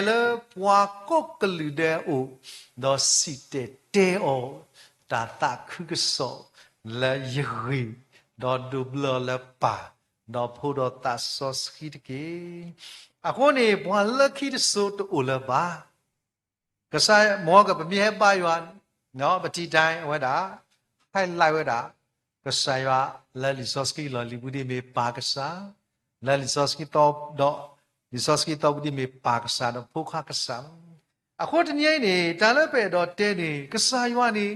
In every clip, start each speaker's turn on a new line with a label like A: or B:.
A: le pwa kok kelude o do site te o ta ta kuso le yri do double le pa do pho do ta so skit ke akone pwa lucky so to o le ba kasa mo ga pmye ba yuan no pati dai wada hai lai wada kasa ya le resource ki lo li bu di me pa kasa le resource ki to do resource ki to bu di me pa kasa do pho kha kasa ako tnyai ni ta le pe do te ni kasa yuan ni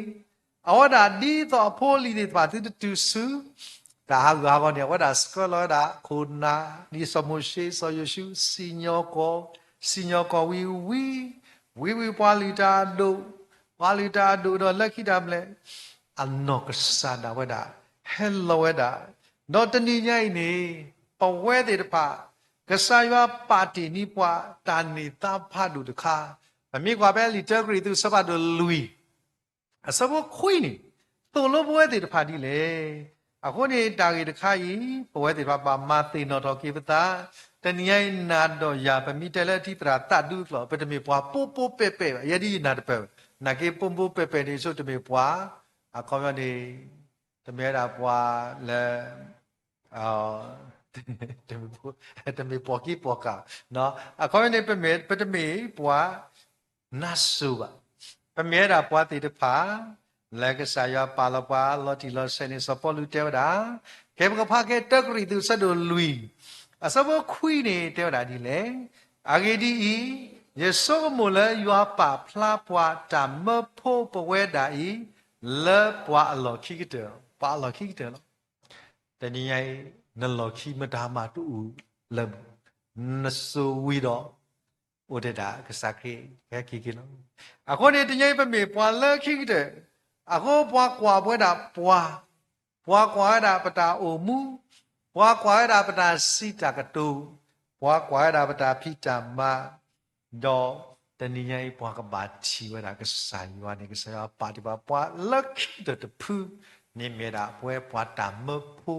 A: awada di to pho li ni pa tu su ta ha ga ko ni wada scholar da khuna ni so mo she so yu shu sinyo ko wi pa li ta do do lucky da ble ano kasa da wada hello wada no tani nyai ni pa we de pa kasa ywa pa ti ni pwa ta ni ta pha du de kha မမြကွာပဲလီတဂရီသူစပတ်တို့လူအစဘခွိနေတုံလို့ဘဝတဲ့တဖာဒီလေအခုနေတာဂီတခါကြီးဘဝတဲ့ပါမာသိနော်တော့ကိပတာတနိယနာတော့ယာပမိတလဲတိတရာတတုလောပတမေပွားပို့ပို့ပဲပဲယဒီနာတပဲနာကေပုံပို့ပဲပဲနေဆိုတမေပွားအခေါ်ရနေတမဲတာပွားလဲတမေပွားကိပွားကနော်အခေါ်ရနေပတမေပွားနာစုပါပမဲတာပွားတိတဖာလက်ကစားရပါလပါလော်တီလော်ဆယ်နေစပေါ်လူတဲတာကေဘကဖာကေတက်ဂရီသူစဒိုလူအစဘခွိနေတဲတာဒီလေအာဂေဒီယေဆောမလရွာပါဖလားပွားတမဖို့ပဝဲတာဤလေပွားအလော်ခိကတဲပါလော်ခိကတဲလောတနည်းယနလော်ခိမတာမတူလေနဆူဝီတော့ဥဒတာကစားခေခဲခိကိလောအခုနေတညိပမေပွာလခိကတဲ့အခုပွာကွာပွဲတာပွာကွာတာပတာအိုမူပွာကွာတာပတာစိတာကတူပွာကွာတာပတာဖိတာမဒေါ်တနည်းယပွာကဘာချီဝတာကစားယွာနေကစားပါတိပါပွာလခိတဲ့တဖူနေမေတာပွဲပွာတာမဖူ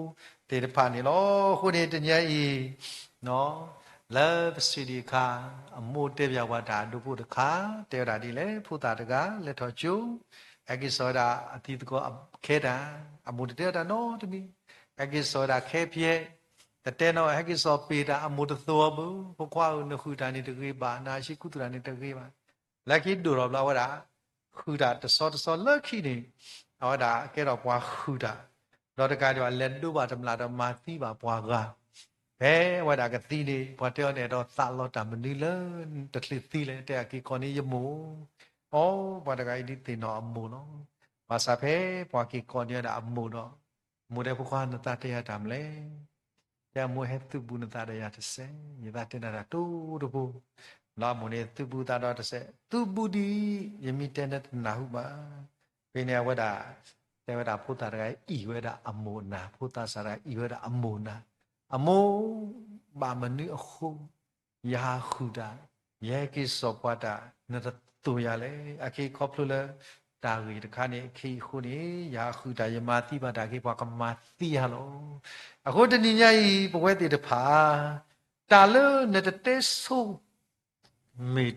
A: တေတဖာနေလောခုနေတညိနော်လဲပစီဒီခာအမို့တေပြဝတာဒုဖို့တခါတေတာဒီလေဖူတာတကလက်တော်ကျူအကိစောဒာအတိတကောခဲတာအမို့တေတာနော်တမီအကိစောဒာခဲပြဲတတဲနော်အကိစောပေတာအမို့တသောဘူးဘခွာနခုတာနေတကေပါနာရှိကုတရာနေတကေပါလက်ခိဒူရောဘလာဝတာခုတာတစောလက်ခိနေဟောတာကဲတော့ဘွာခုတာတော့တကကြောလက်တို့ပါတမလာတော့မာတိပါဘွာကဘဲဝဒါကတိနေဘွာတဲနေတော့သလောတာမနီလတခလတိလေတဲ့ကိခေါနေယမိုဩဘာတကအိဒီတင်တော့အမို့နော်ဘာသာဖဲဘွာကိခေါနေတာအမို့တော့မို့တဲ့ဘခွာနတာတရားတမ်းလေတဲ့မို့ဟဲသူဘူးနတာတရားတစ်စဲညတာတင်တာတူတဘူးလာမို့နေသူဘူးတာတော့တစ်စဲသူဘူးဒီယမိတဲ့တဲ့နာဟုပါဘယ်နေဝဒါတဲ့ဝဒါဖုတာတကဤဝဒါအမို့နာဖုတာစရာဤဝဒါအမို့နာအမိုးဘာမနုအခုယာခုတာယေကိစောပတာနတတူရလေအခိခေါပလူလတာရီတခါနေခိခုနေယာခုတာယမတိပါတာခိဘွားကမတိရလောအခုတဏိညာဤဘဝတိတဖာတာလနတတေဆုမေ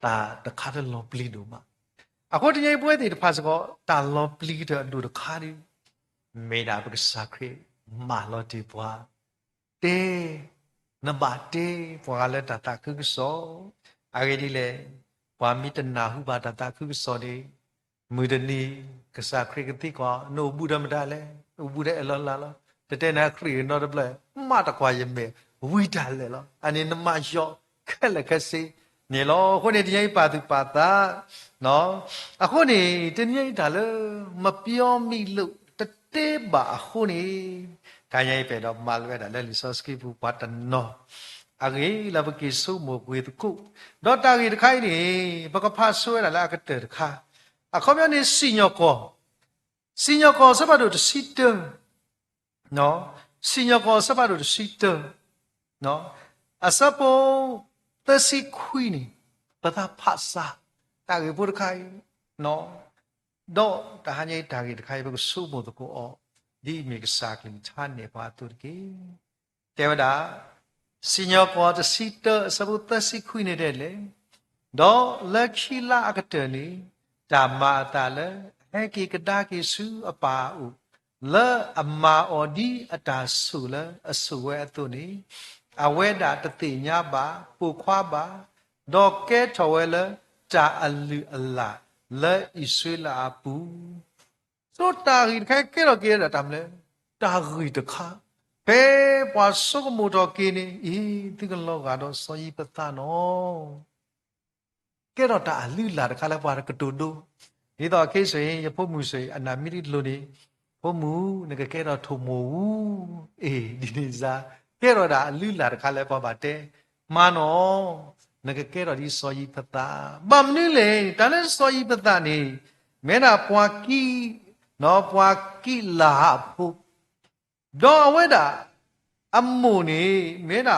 A: တာတခါတလောပလီဒုမအခုတဏိဘဝတိတဖာစကောတာလောပလီတဒုတခါဒီမေတာပကစားခေမာလောတိဘွားတေနဘာတေပွာလက်တတခုစောအဂေဒီလေပွာမိတနာဟုပါတတခုစောဒီမူဒနီကစားခရကတိကောနိုဘူးဒမဒါလေဘူးတဲ့အလောလာလောတတဲနာခရီနော်တပလက်မတကွာယမေဝိတာလေလောအနေနမယောခက်လက်ခစီနေလောခုနေတရားပါသူပါတာနော်အခုနေတနည်းဒါလေမပြောမိလို့တတဲပါအခုနေကာယပေတော့မာလွဲတာလဲလီဆော့စကီဘူပတ်တနောအဂေလဘကိဆုမကွေတကုဒေါ်တာကြီးတခိုင်းနေဘကဖဆွဲတာလားကတဲ့တခါအခုပြောနေစီညောကောစပါတို့တစီတနော်စီညောကောစပါတို့တစီတနော်အစပေါ်တစီခွီနေပတာဖဆာတာကြီးဘုဒ္ဓခိုင်းနော်တော့တာဟန်ကြီးတာကြီးတခိုင်းဘကဆုမတကုအောဒီမေကစားကလင်ချာနေပါတူကေတေဝဒါ Senior quarter seater sabuta si queen dele. Do lucky la akatani. Dama tala. Heki kadaki su apa u. Le amma odi atasula asuwe atuni. Aweda tatinya ba. Pukwa ba. Do ke tawela ta alu Allah. Le iswila apu. So tari kai kero kera tamle. Tari dekha. Pe pa so mo to kini. Tigalo gado so ipata no. Kero ta alu la dekha pa ketudu. Ito case ya pomu se anamiri loni. Pomu nega kero tomo. Diniza. Kero da alu la dekha pa bate. Mano. Nega kero di so ipata. Bam ni le. Tane so ipata ni. Mena pwa ki. No pwa ki la po. Do aweda amuni mena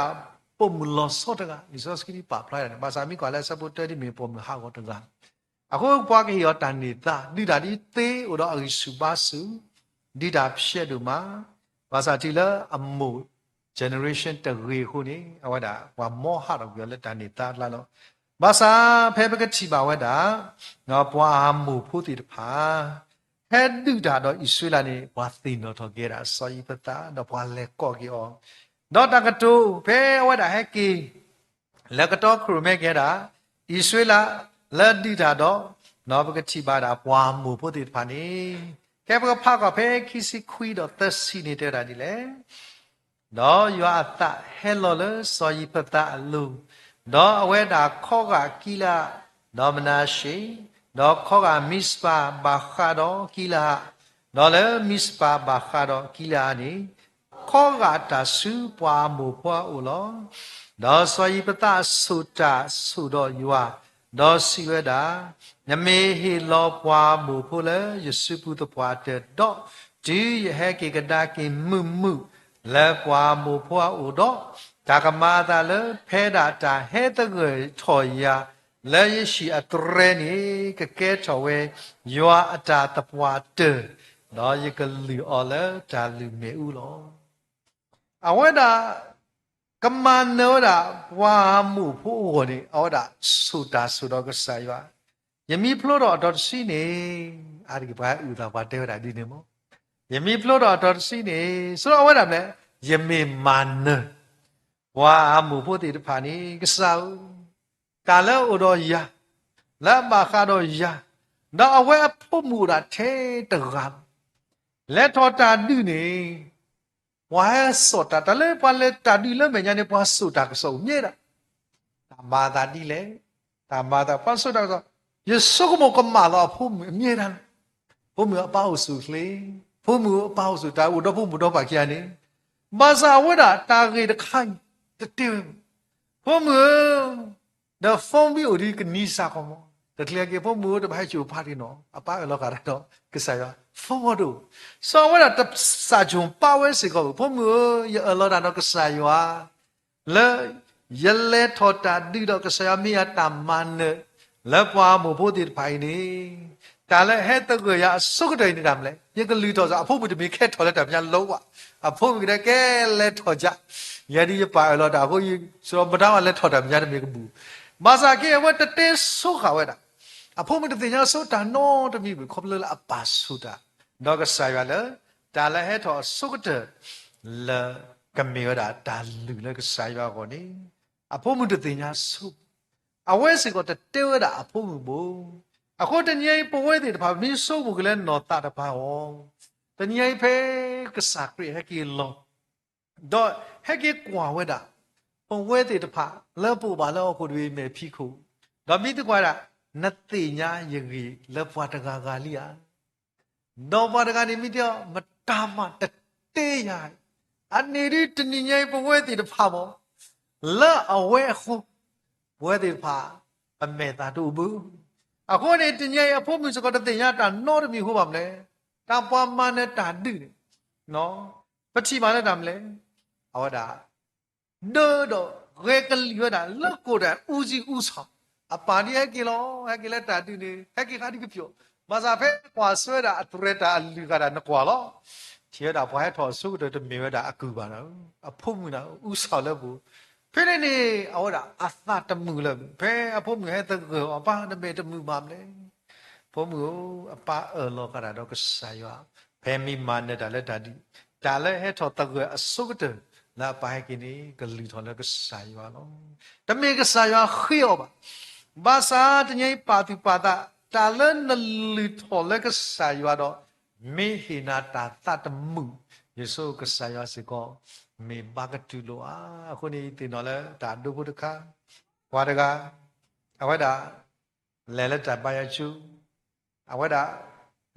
A: pom lo sotaga isos kini pa playa bahasa mi kwala sabuta di me pom ha ko taga ako pwa ki yo tanita di da di te odo ari subasu di da phye du ma bahasa tila amu generation te re ko ni awada wa mo ha do yo le tanita la lo bahasa phe ba chi ba wada no pwa amu phu ti pha Head do that or Isulani was thin or to get a soy pata, the pale cocky or not a two, pay what a hacky. Lagato crew make it a Isula, let did a dog, Novaga bada, one move put it funny. Capital park of pay, kissy quid or thirsty needed a delay. No, you are that hello, soy pata loo. No, where the coga killer, domina she. Đó có cả mispa baka đó kila đó là mispa baka đó kila ni có cả ta su pa mu pa u lo đó soi pata suta su do yua đó si we da nhame hi lo pa mu phu le yesu pu to pa te do ji ye he ki kada ki mu le pa mu pa u do ta ka ma da le phe da ta he ta ge thoi ya le shi atre ni ke ke chowe yua ata tapwa te do ye ke lu ole ta lu me u lo awada kamano da wa mu phu wo ni awada suta sudo ke sa yua yemi phlo do dot si ni ari ba u da ba te da di ni mo yemi phlo do dot si ni so awada me yemi man wa mu phu ti pha ni ke sa ta le o do ya la ma kha do ya da awe phu mu da the ta ga le tho ta du ni wa so ta ta le pa le ta di le me nya ne pa so ta ka so nye da ta ma da di le ta ma da pa so ta so ye so ko mo ko ma da phu mu nye da phu mu pa o su le phu mu pa o su ta u do phu mu do pa kya ni ma sa we da ta ge da khai te te phu mu da phong bi o di ka ni sa ko mo the clear ke phu mu da ba chu pa di no apa lo ka da no ke sa ya phong do so we da sa chung pa we se ko phu mu ye lo da no ke sa ya le ye le tho ta di do ke sa ya mi ya ta man ne le pwa mu phu ti pai ni ta le he ta ko ya su ko dai ni da le ye ke lu do sa phu mu de mi khe tho le da nya lo wa phu mu de ke le tho ja ye di ye pa lo da ko yi so ma da ma le tho da nya de mi ke bu ma sa ke wa ta te so kha we da phu mu de ti nya so ta no de mi bu ko le a pa su da no ke sa ya le ta le he tho su ko de le ka mi da ta lu le ke sa ya ko ni phu mu de ti nya so a we se ko te te we da phu mu bu a ko de nyai po we ti da pa mi so mu ke le no ta da pa ho de nyai phe ke sa kri he ki lo do he ki kwa we da po we ti da pa le pu ba le ko de me phi ko do mi ti kwa da na ti nya ye gi le pwa ta ga li ya do pwa ta ga ni mi ti ma ta ma te te ya ani ri ti ni nyai po we ti da pa mo le a we khu we ti pa a me ta tu bu a ko ni ti nyai a phu mi so ko te nya ta no de mi ho ba mle ta pwa ma ne ta du no pa chi ma ne ta mle awada do re ka li wa da le ko da u ji u sa a pa ni ha ki lo ha ki le ta du ni ha ki ka di ki pyo ma sa phe kwa swe da a tu re ta a lu ka da na kwa lo chi da pwa ha tho su de me wa da a ku ba da a phu mu da u sa le bu ဖေးနေအော်ဒါအသတမှုလဲဖဲအဖို့မြဲတကအပါနမေတမှုပါမလဲဖို့မှုအပါလောကရာတော့ကဆာယောဖဲမိမနဲ့ဒါလက်ဒါဒီဒါလဲဟဲ့ထောတကအစုကတလာပါကိနေကလီထောလဲကဆာယောလောတမေကဆာယောခေယောပါဘာသာတညိပါတိပါတာတာလဲနလီထောလဲကဆာယောတော့မေဟိနာတာသတမှုယေဆုကဆာယောစေကောမေဘာကတူလိုအခုနေတင်တော့လဲဒါဒုဘုဒ္ဓခဝါဒကအဝဒလဲလက်တပါယချူအဝဒ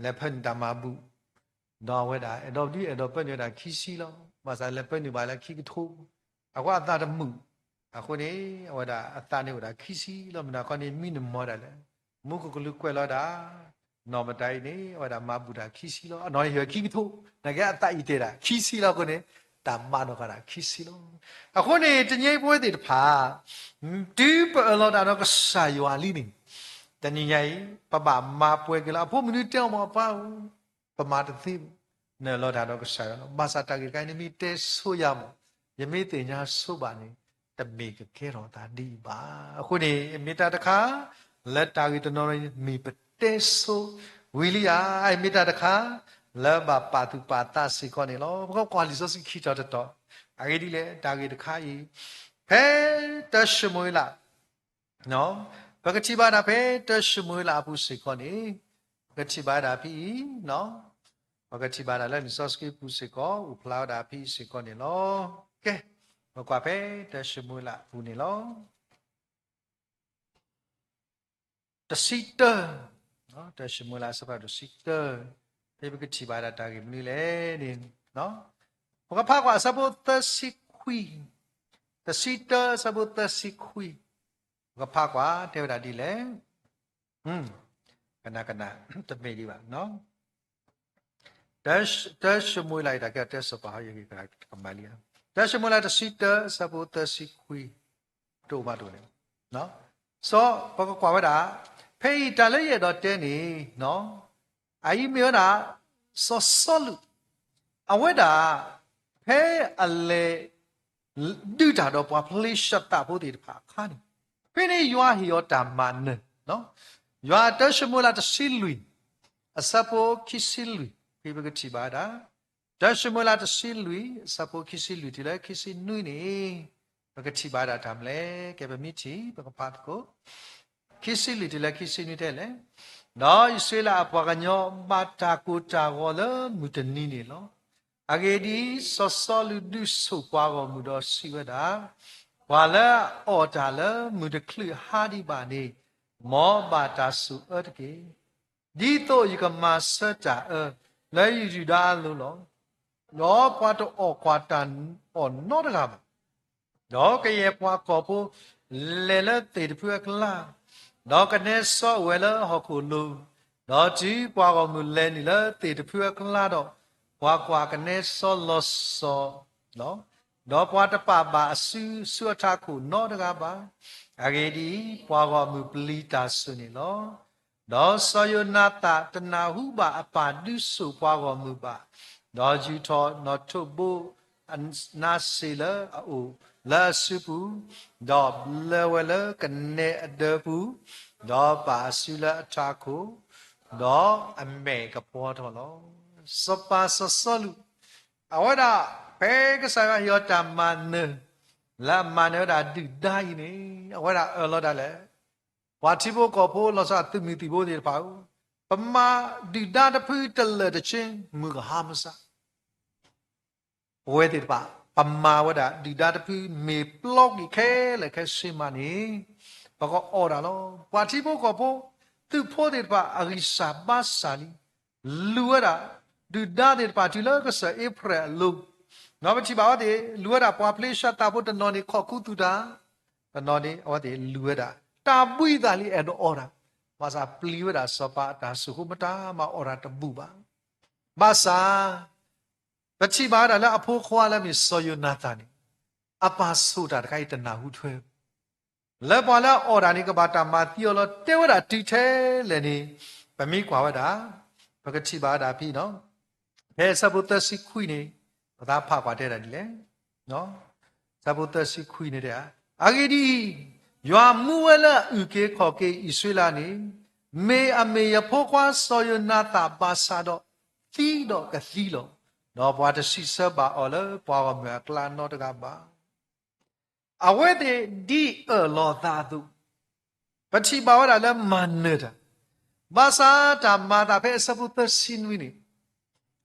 A: လက်ဖန်တမဘူးတော့ဝဒအဲ့တော့ဒီအဲ့တော့ပတ်နေတာခီစီလောဘာသာလက်ပတ်နေပါလဲခီကထိုးအခုအတာတမှုအခုနေဝဒအတာနေဝဒခီစီလောမနာခေါနေမိနမောတယ်လေမုကကလူကွဲလောတာနော်မတိုင်နေဝဒမဘူးတာခီစီလောအနော်ရခီကထိုးငါကအတာဤတဲ့တာခီစီလောကိုနေတမနောကရာခီစီလောအခုနေတငိမ့်ပွဲတွေတဖာဒီပလောတာတော့ကဆာယောလီနေတဏိယိပပမာပွဲကလာဖို့မနူတောင်းမပါဘူးပမာတသိနေလောတာတော့ကဆာယောဘာသာတကေကိုင်းနေမိတဲဆိုရမယမေတင်ညာဆိုပါနေတမေကခဲတော်တာဒီပါအခုနေမေတ္တာတခါလက်တာကေတနော်မိပတဲဆိုဝီလီယာမေတ္တာတခါလဲဘာပါတူပါတာစီကောနေလောဘောကွာလီဆိုစီခီတော်တော့အဂေဒီလေတာကေတခါဤဖဲတရှမွေလာနော်ဘဂတိပါဒဖဲတရှမွေလာဘူးစီကောနေဘဂတိပါဒပြီနော်ဘဂတိပါဒလဲစောစကီဘူးစီကောဥဖလာဒါပြီစီကောနေလောကဲဘကွာဖဲတရှမွေလာဘူးနေလောတစီတနော်တရှမွေလာစပါတစီတဒီဘကတိပါဒတာကိမနီလေနေနော်ဘကဖာကွာစပုတစီခွီတစီတစပုတစီခွီဘကဖာကွာတေဝဒဒီလေကနာတမေဒီပါနော်တရှမွေလိုက်တာကတက်စပါယေကကမလီယာတရှမွေလိုက်တစီတစပုတစီခွီတို့ပါတို့လေနော်စောဘကကွာဝဒဖေးတလည်းရတော့တဲနေနော်အာယီမေနာစောစောလူအဝဲတာဖဲအလေဒူတာတော့ပွားဖလိရှတ်တာဖို့ဒီတဖာခါနေဖိနေယွာဟီယောတာမန်နော်ယွာတရှမူလာတစီလူအစပိုခိစီလူဖိဘကတိပါတာတရှမူလာတစီလူအစပိုခိစီလူတီလဲခိစီနွိနေဘကတိပါတာတမ်းလဲကဲပမီချီဘကပတ်ကိုခိစီလူတီလဲခိစီနွိတဲ့လဲနော်ဣဆွေလာပွားကညောမတာကိုတာကောလမူတနီနေလောအဂေဒီစောစောလူဒုဆုပွားကောမူတော့စီဝတာဝါလာအော်တာလမူတခလဟာဒီပါနေမောဘာတာစုအတ်ကေဒီတော့ယကမဆတာလဲယူဒါလို့လောပွားတော့အော်ကွာတန်အော်နော့တကပါတော့ကရဲ့ပွားကောဖို့လဲလဲတေတဖွက်ကလာတော့ကနေစောဝဲလဟခုလူတော့ကြီးပွားကောမူလဲနေလဲတေတဖွက်ကလာတော့ပွားကွာကနေစောလောစောနော်တော့ပွားတပပါအဆူဆွတ်ထခုနောတကပါအဂေဒီပွားကောမူပလီတာဆုနေလောတော့စောယနာတာတနာဟုပါအပါဒုဆုပွားကောမူပါတော့ဂျူထောနော်ထုဘူအနာစီလအိုလာစုပူတော့လဝလကနေအဒပူတော့ပါဆုလအထခုတော့အမေကပေါ်တော်လောစပါစဆလူအဝဒဘေကဆာယောတမနလာမနရဒိဒိုင်းနေအဝဒအလောဒလေဝါတိဘောကောဖိုလောစာတိမီတိဘောဒီပါပမာဒီဒါတဖီတလတချင်းမူကဟာမစာဝဲတိပါပမာဝဒဒီဒါတဖီမေပလော့ကြီးခဲလေခဲစီမနီဘကောအော်ဒါလောဝါတိဘောကောဖိုသူဖိုဒီပါအရိစာဘာစာလီလူဝဒဒီဒါဒီပါတီလောကဆာဧပြီလုနော်မချီပါဝတဲ့လူဝဒပွားပလေးရှတ်တာဖို့တနော်နေခောက်ခုတူတာတနော်နေဟောတဲ့လူဝဒတာပွိတာလီအဲ့တော့အော်တာဘာသာပလီဝဒစပါတာစုခုမတာမအော်တာတပူပါဘာသာပချီပါတာလည်းအဖိုးခွာလည်းမစောယနာတာနေအပါဆိုတာတခိုင်တနာဟုထွဲလဲပွားလဲအော်တာနေကဘာတာမတီယောလတဲဝဒတီထဲလဲနေဗမိကွာဝဒပကတိပါတာပြီနော်ဘယ်စပုတ္တစီခွိနေဘာဖကွာတဲ့တယ်လေနော် Sabuta si kui ni dia. Agidi yua muela uke koke isuilani me ame ya pokwa soyo nata basado tido ka thilo no bwa de sisa ba ole bwa me kla no daga ba awede di lo dadu pachi ba wada la manada basa ta mata pe sabuta sinwini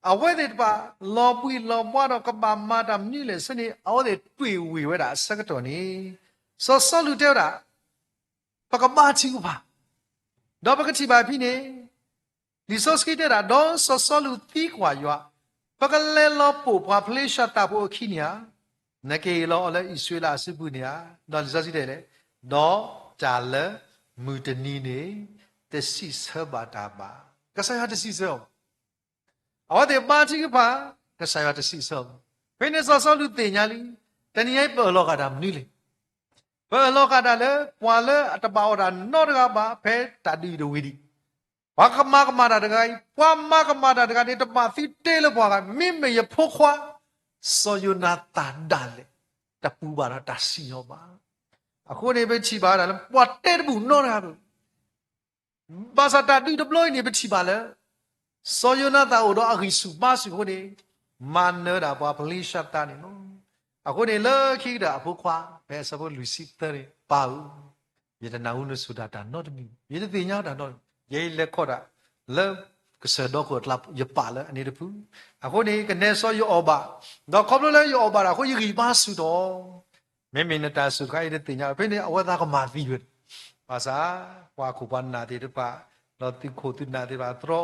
A: awede ba lo bui lo bwa do ka ba mata mni le sini awede twi wi wada sakato ni so lu de da pa ka ba chi ba do pa ka chi ba pi ni li so ski de da do so lu ti kwa ywa pa ka le lo po pa ple sha ta po khi nia na ke lo le iswe la si bu nia do li so si de le do ta le mu de ni ne te si sa ba ta ba ka sa ya te si so aw de ba chi ba ka sa ya te si so pe ne so lu te nya li te ni ai po lo ka da mni le pa lo ka da le pwa le ta ba da no da ba pe ta di do wi diဘာကမကမာတာတကကြီးပွားမကမာတာတကနေ့တမသီတဲလို့ပွားကမိမေရဖို့ခွာစောယနာတန်ဒါလေတပူပါတာတစီရောပါအခုနေပဲချီပါတာလေပွားတဲဘူးနော်ရဘူးဘာသာတတူဒပလိုနေပဲချီပါလေစောယနာတာတော့အခိစုပါစုခုနေမနတာပွားပလီရှတ်တာနေနော်အခုနေလခိတာအဖို့ခွာဘယ်စဖို့လူစီတဲ့ပါဘူးယတနာဦးလို့ဆိုတာတာနော်တမီယတသိညာတာနော်ye le khoda le kse do ko tlap ye pa le ani de pu a ko ni ke ne so yo oba do khop lo le yo oba da ko yi gi ba su do me me na ta su kai de tin nya phe ni awa da ka ma ti yut ba sa kwa khu pa na ti de pa lo ti kho ti na ti ba tro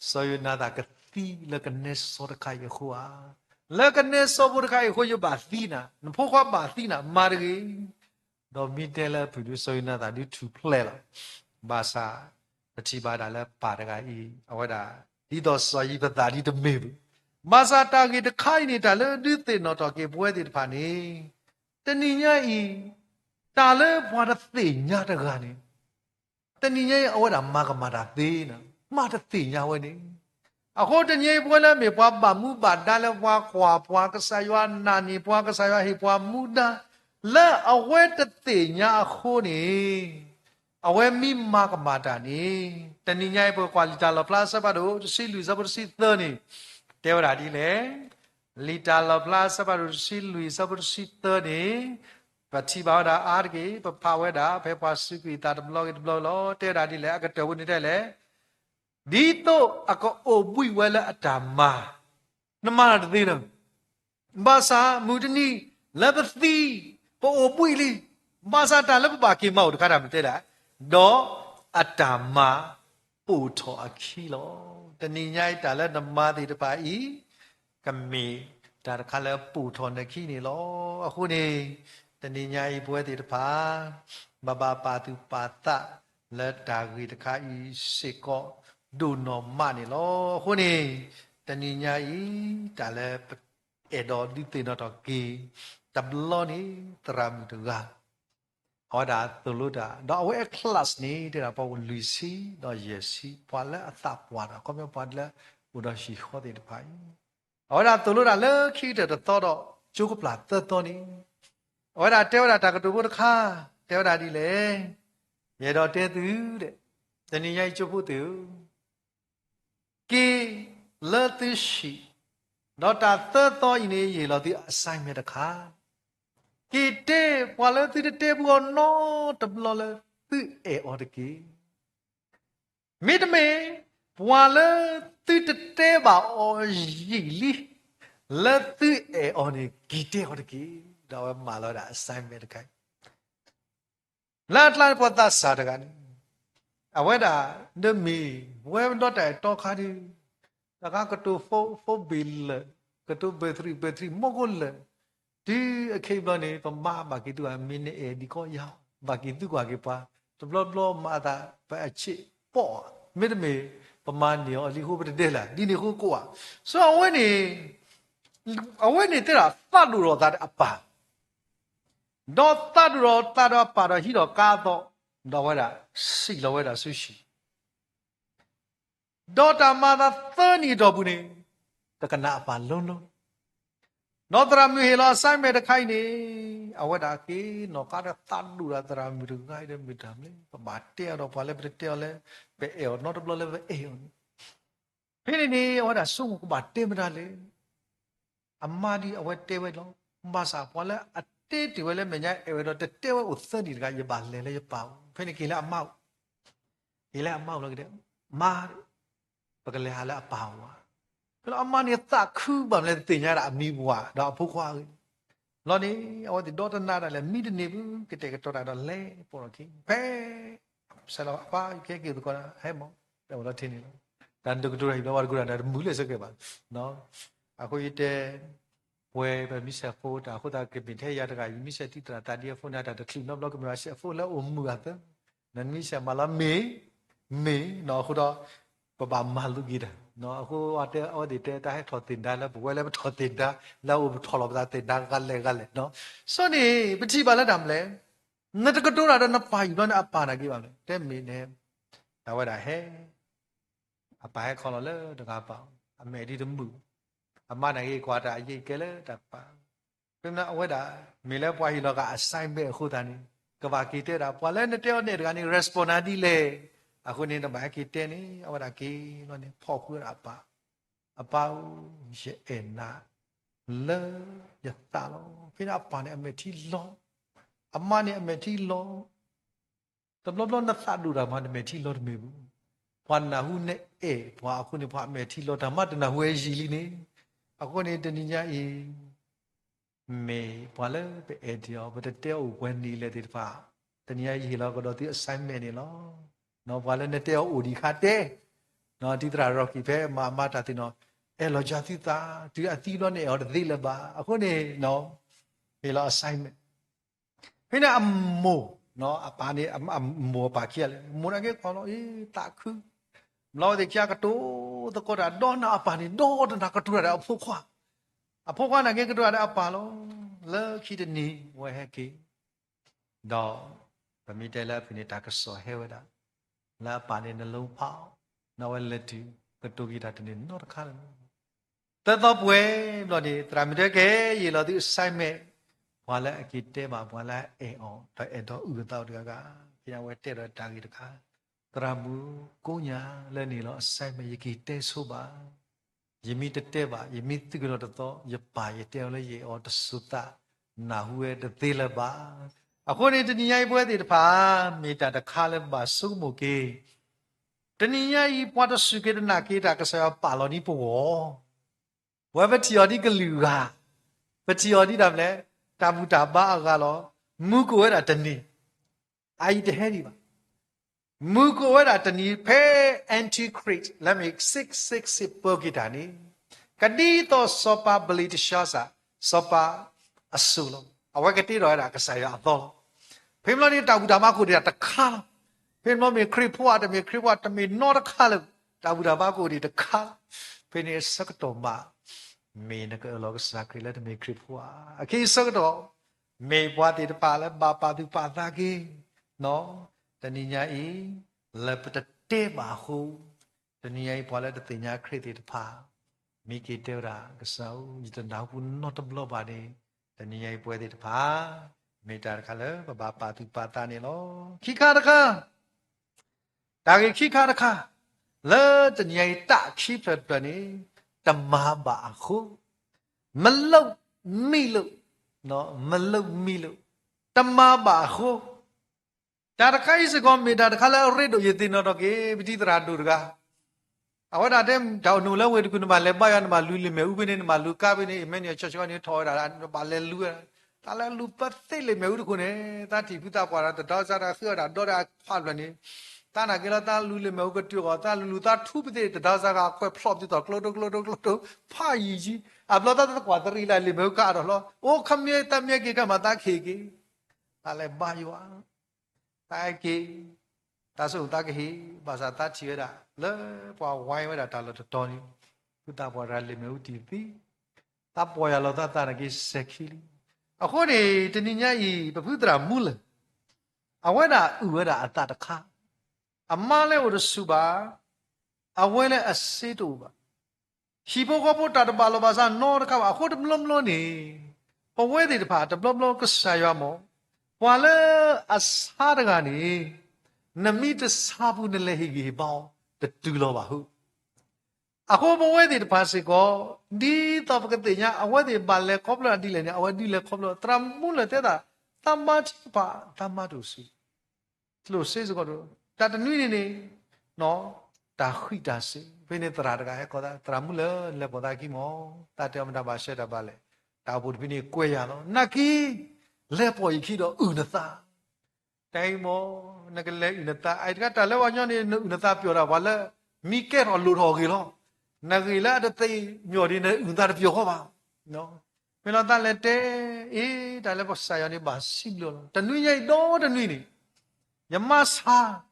A: so yo na da ka ti le ke ne so de kai ye khu a le ke ne so bu de kai khu yo ba ti na pho kwa ba ti na ma de gi do mi te le pu du so yo na da di tu ple la ba saပတိပါဒလည်းပါတကဤအဝဒဒီတော့စောဤပတာဒီတမေဘူးမစာတာကေတခိုင်နေတာလည်းဒီတေနော်တော့ကေပွဲတေတဖာနေတဏိညာဤတာလည်းဘွားတဲ့တေညာတကနေတဏိညာအဝဒမကမတာသေးနော်မတတေညာဝဲနေအခုတညေပွဲလည်းမေပွားပါမှုပါဒါလည်းဘွားခွာဘွားကဆာယနာနီဘွားကဆာယဟေဘွားမူဒါလဲအဝဲတတေညာအခုနေအဝဲမိမကမာတာနေတဏိညာဘောကွာလီတာလပလာစပါတို့စီလူစပါစီသနေတေဝရာဒီလေလီတာလပလာစပါတို့စီလူစပါစီသနေပတိဘာဒာအာရကေပပဝဲတာဖေပွားစုကွီတာဒဘလော့လောတေရာဒီလေအကတဝနေတဲ့လေဒီတော့အကောအိုပွိဝဲလေအတာမာနမရတဲ့သေးတယ်ဘာသာမူတနီလဘသီပိုအိုပွိလီဘာသာတာလဘပါကေမောက်တခါတာမတဲ့လားdo atama puto akilo taninya ita la namma ti ta pa i kami ta khala puto na khi ni lo akhu ni taninya i pwe ti ta pa baba pa tu pa ta la ta gi ta kha i siko do no ma ni lo akhu ni taninya i ta la edo di te no to ki tablo ni tram tu gaဟောဒါသူလို့ဒါတော့အဝဲ class နေတဲ့ပေါ်လူစီတော့ရစီပွာလဲအသပွာတာကောမျိုးပွာလဲဘုဒ္ဓရှိခေါ်တဲ့ဖိုင်ဟောဒါသူလို့ဒါလဲခိတဲ့တော့ကျုပ်ကပလာတော်နေဟောဒါတဲဝဒါတကတူဘုဒ္ဓခါတဲဝဒါဒီလေရေတော်တဲသူတဲ့တဏိယိုက်ကျုပ်ဖို့သူကေလတ်ရှိတော့တာတော်ဤနေရေလို့ဒီ assignment တခါကေတေပွာလဲတိတေဘောနော်တဘလလဲတိအေအော်တကေမိတမေပွာလဲတိတေပါအော်ရီလီလက်တိအေအော်နေဂီတေအော်တကေတော့မာလောတာ assignment တခိုင်လာတလာပတာစာတကန်အဝဲတာဒမီဝဲတော့တဲ့တော့ခါဒီတကကတူဖိုဘီလကတူဘက်ထရီမောဂိုလဒီအခိဘနေပမာဘာကီတူအမင်းအေဒီကိုရောက်ဘာကီတူကွာကေပါတဘလမာတာပဲအချစ်ပေါ့မိတမေပမာနေရောအလီဟိုပတဲ့လာဒီနေဟိုကိုอ่ะဆိုအဝဲနေတဲ့တာသတ်လို့တော့တာအပါတော့တတ်တော့ပါတော့ဟီတော့ကာတော့ဝဲတာစိလောဝဲတာဆုရှိတော့တာမာတာသနီတော့ဘူးနေတကနာအပါလုံး no drama hela sai me de khai ni awada ki no ka da tan du da drama du ngai de mi dam le ba te ro pa le te le be e no de le be e phini ni awada sung ko ba te ma da le amma di awate we lo ma sa pa le ate ti we le me nya e we do te we u sa di ga ye ba le ye pa phini ki le amma ile amma lo ke ma ba ke le ha le pa wa lo amma ni ta khu ba le ti nya da mi bwa da phu khwa lo ni aw ti do ta na da le mi de ni bu ke te ke to da do le po ro ki pe sa lo pa ke ke ko da he mo da lo tin ni lo dan du du rai lo wa ku da mu le se ke ba no a ko yite we ba mi sa fo da ko da ke bin the ya da ga mi sa ti tra ta di fo na da da clean up lo ke ma sa fo la o mu ga ta nan mi sa ma la me no ko da ba ba ma lu gi da no ko wa te o di te ta he tho tin da la bu we le ba tho tin da la o tho lo ba tin da ga le no so ni pa chi ba la dam le na ta ko to da na pa yu na pa na gi ba le te me ne da wa da he a pa he kho lo le da ga pa a me di de mu a ma na gi kwa da ye ke le da pa pe na wa da me le pa hi lo ga assignment khu da ni ka ba ki te da pa le ne te o ne da ni respond di le အခုနေတော့ဘာကီတဲနေအဝဒကီလို့နေဖောက်ခွရအပေါရဲ့နာလေရတာလို့ဖိနာပါနေအမေတီလောအမနဲ့အမေတီလောတဘလဘလနဖတ်လူတာမနဲ့မေတီလောတမေဘူးဘာနာဟုနဲ့အေဘာအခုနေဘာအမေတီလောဓမ္မတနာဟွေရီလီနေအခုနေတနိညာအေမေဘာလဲပဲအေဒီယောဘတဲ့တဲဝဲနီလေဒီဖာတနိညာရီလောကတော့ဒီ assignment နေလောနော်ဘာလဲနဲ့တဲအိုဒီခါတဲနော်ဒီတရာရော်ကီဖဲမာမတာတင်နော်အဲလောဂျာတိတာဒီအသီးလောနဲ့ဟောဒီလပါအခုနေနော်ဒီလော assignment ဖိနေအမိုးနော်အပါနေအမိုးပါခရလေမိုးရကေခေါ်လို့အေးတာခုမလို့ဒီချာကတိုးတကောတာဒေါနာအပါနေဒေါတနာကတူရအဖို့ခွာနာကေကတူရအပါလို့လဲခိတနီဝဲဟဲကေတော့ဗမီတဲလာဖိနေတာကဆောဟဲဝဒါလာပါနေနှလုံးဖောက်နော်ဝဲလက်တူကတူဂီတာတနေနော်တခါလဲတတော်ပွဲလို့ဒီတရာမီတဲကေရေလို့ဒီ assignment ဘာလဲအကိတဲမှာဘာလဲအေအောင်တော့အဲ့တော့ဥပတော့တကပြန်ဝဲတဲ့တော့တာကြီးတခါတရာမူကိုညာလဲနေလို့ assignment ရေကိတဲဆိုပါယမိတဲ့ပါယမိတိကတော့တော့ရပါရတဲ့လဲရေအော်တဆုတာနာဟူရဲ့တသေးလပါအခုနေတဏှာပွဲတွေတဖာမေတ္တာတခါလဲပါစုမှုကေတဏှာဤပွားတဆုကေတနာကေတာကဆရာပါလောနီပေါ်ဝဲပတိယောဒီကလူကပတိယောဒီဒါမလဲတာဘူတာပါကလောမူကိုရတာတဏှာအာယတဟဲဒီပါမူကိုရတာတဏှာဖဲ antichrist လက်မိ666ပေါ်ကိတာနီကတိတော့စောပါဘလီတရှာစာစောပါအဆူလောအဝကတိရောရတာကဆရာတော့ဖေမလို့နေတာဘူတာမကိုတခါဖေမလို့မေခရစ်ဖွာတမေခရစ်ဖွာတမေနောတခါလို့တာဘူတာမကိုတခါဖေနေစကတော်မမေနကလောကစခရလက်တမေခရစ်ဖွာအခိစကတော်မေဘွားတိတပါလဲဘာပါသူပါတာကေနော်တဏိညာဤလက်ပတတေပါဟုတဏိညာဤဘွားလဲတတိညာခရစ်တိတပါမိကေတေရာကဆောဤတနာဘူးနောတဘလပါနေတဏှာပွဲတိတဖာမေတ္တာတခါလဲပပပါတုပါတာနေလောခိခါတခါဒါကေခိခါတခါလဲတဏှာတခိဖတ်ပနေတမဘာခုမလုတ်မိလို့နော်မလုတ်မိလို့တမဘာခုဒါတခါဤစကောမေတ္တာတခါလဲရစ်တို့ယသိနော်တော့ကေပတိတရာတို့တကားအဝဒတဲ့တောင်နုလဲဝေတကုနမလဲပါရနမလူလိမေဥပိနေနမလူကပိနေအမေနေချောချောနေထောရတာပါလဲလူတာလဲလူပတ်သိလိမေဥတကုနေတာတိပုတာပွာတာတောစားတာဆွရတာတော့တာဖတ်လွနေတာနာကေလတာလူလိမေဥကတိောတာလူတာထုပတိတောစားကခွဲဖလော့ပြတော့ကလိုတိုဖာယီကြီးအဘလတာကွာတရီလာလိမေဥကတော့လောအိုခမေတမေကေကမတာခေကေတာလဲဘာယောတိုင်ကေတာဆုတာကေဘာသာတာချီရတာလဲပွာဝိုင်းဝဲတာတာလို့တော်နေကုတာပွာရလိမေဥတီတိတာပွာရလောတာတာကေဆက်ခီလီအခုနေတဏှာဤပဖုတရာမူလအဝဲတာဥဝဲတာအတတခါအမလဲဝရစုပါအဝဲလဲအစေတူပါ希伯个不打的巴罗巴萨诺的卡瓦或者不啷呢？不为的怕的不啷个啥样么？完了啊啥的个呢？那米的啥不能来一个包的对了吧？吼！Ako bawa di depan siko di top ketenya awak di balik koplo di lainnya awak di lek koplo tramula tiada tambah cepat tambah dosi terus siko tu tak nui ni no tak hui dah si bini terada kaya kota tramula lek kota kimo tak tiada bahasa dah balik tak pun bini kue ya no naki lek poi kido unata tai mo nak lek unata ai kata lek wanya ni unata piora wala mikir lu rogi lo Nagila ada tay nyori na untar piyo ko ba no mila talete tale po sayo ni ba siblo tanui niya do tanui ni yamasa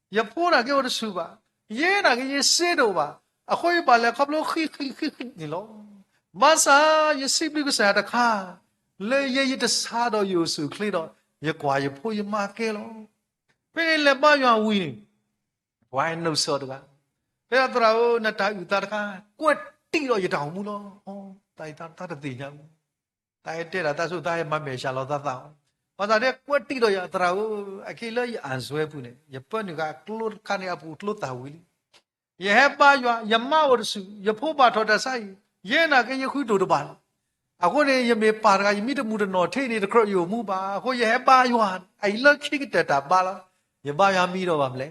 A: ya pura ke or suba ye na ke ye sedo ba ako yung bala kaplo ni lo masa ye sibli ko sa ta kha le ye ta sa do yo su kli do ye kwa ye po ye ma ke lo pe le ba yo wi ni why no so do ba Pero trao na ta utar ka kwati lo yitao mu lo oh tai ta ta ti nya tai te ra ta su ta ma me sha lo ta ta pa ta de kwati lo ya trao akila ya an swe pu ne ya pa ni ka klur ka ne apu klur ta wi ye he pa yo ya ma wo su ye pho pa tho ta sai ye na ke ye khu do do ba ako ne ye me pa ga ye mi de mu de no the ni de kro yo mu ba ko ye he pa yo ai lo ki ke ta ba la ye ba ya mi do ba mle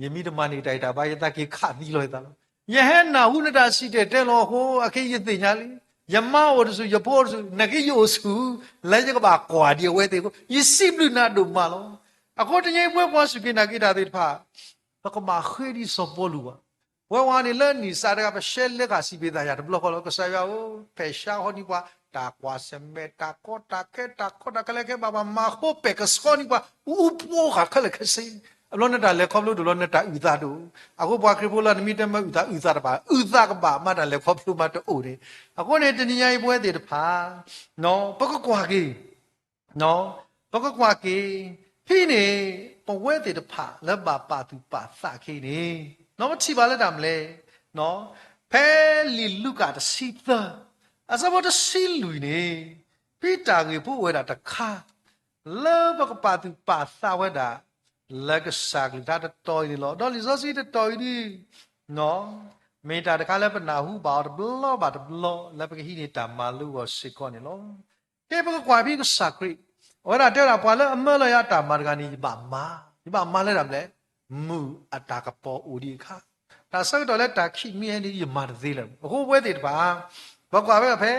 A: ye mi de mani dai ta ba ye ta ke kha ni lo ta lo ye he na hu na da si de te lo ho a ke ye ti nya li ye ma wo su ye po su na ke yo su la ye ka ba kwa di we te ko ye si blu na do ma lo a ko de ye we po su ke na ke da te pha ba ko ma khwe di so po lu ba we wa ni le ni sa da ba she le ka si be da ya de blo ko lo ko sa ya o pe sha ho ni ba ta kwa se me ta ko ta ka le ke ba ba ma ho pe ka so ni ba u po ka le ke se lo na da le khop lu do lo na da u da do ako bwa kri bo la ni mi te ma u da ba u da ka ba ma da le khop lu ma to o de ako ne tni nya yi bwe de ta pha no pa ko kwa ki no pa ko kwa ki phi ne pa we de ta pha la ba pa tu pa sa ki ni no ma chi ba la da mle no phe li lu ka da si ta asa bo da si lu ni pi ta ge bu we da ta kha la ba ka pa tu pa sa we da la ka sa ki ta da toy ni lo do li so si da toy ni no me ta da ka la pa na hu ba da blo ba da blo la pa ki ni ta ma lu wo si ko ni lo ke ba ka kwa pi ka sa kri wa da te da pa la ma la ya ta ma da ka ni ba ma le da mle mu ata ka po u di kha ta sa do le ta khi mi ni yi ma da zi la ho we de ba ba kwa ba phe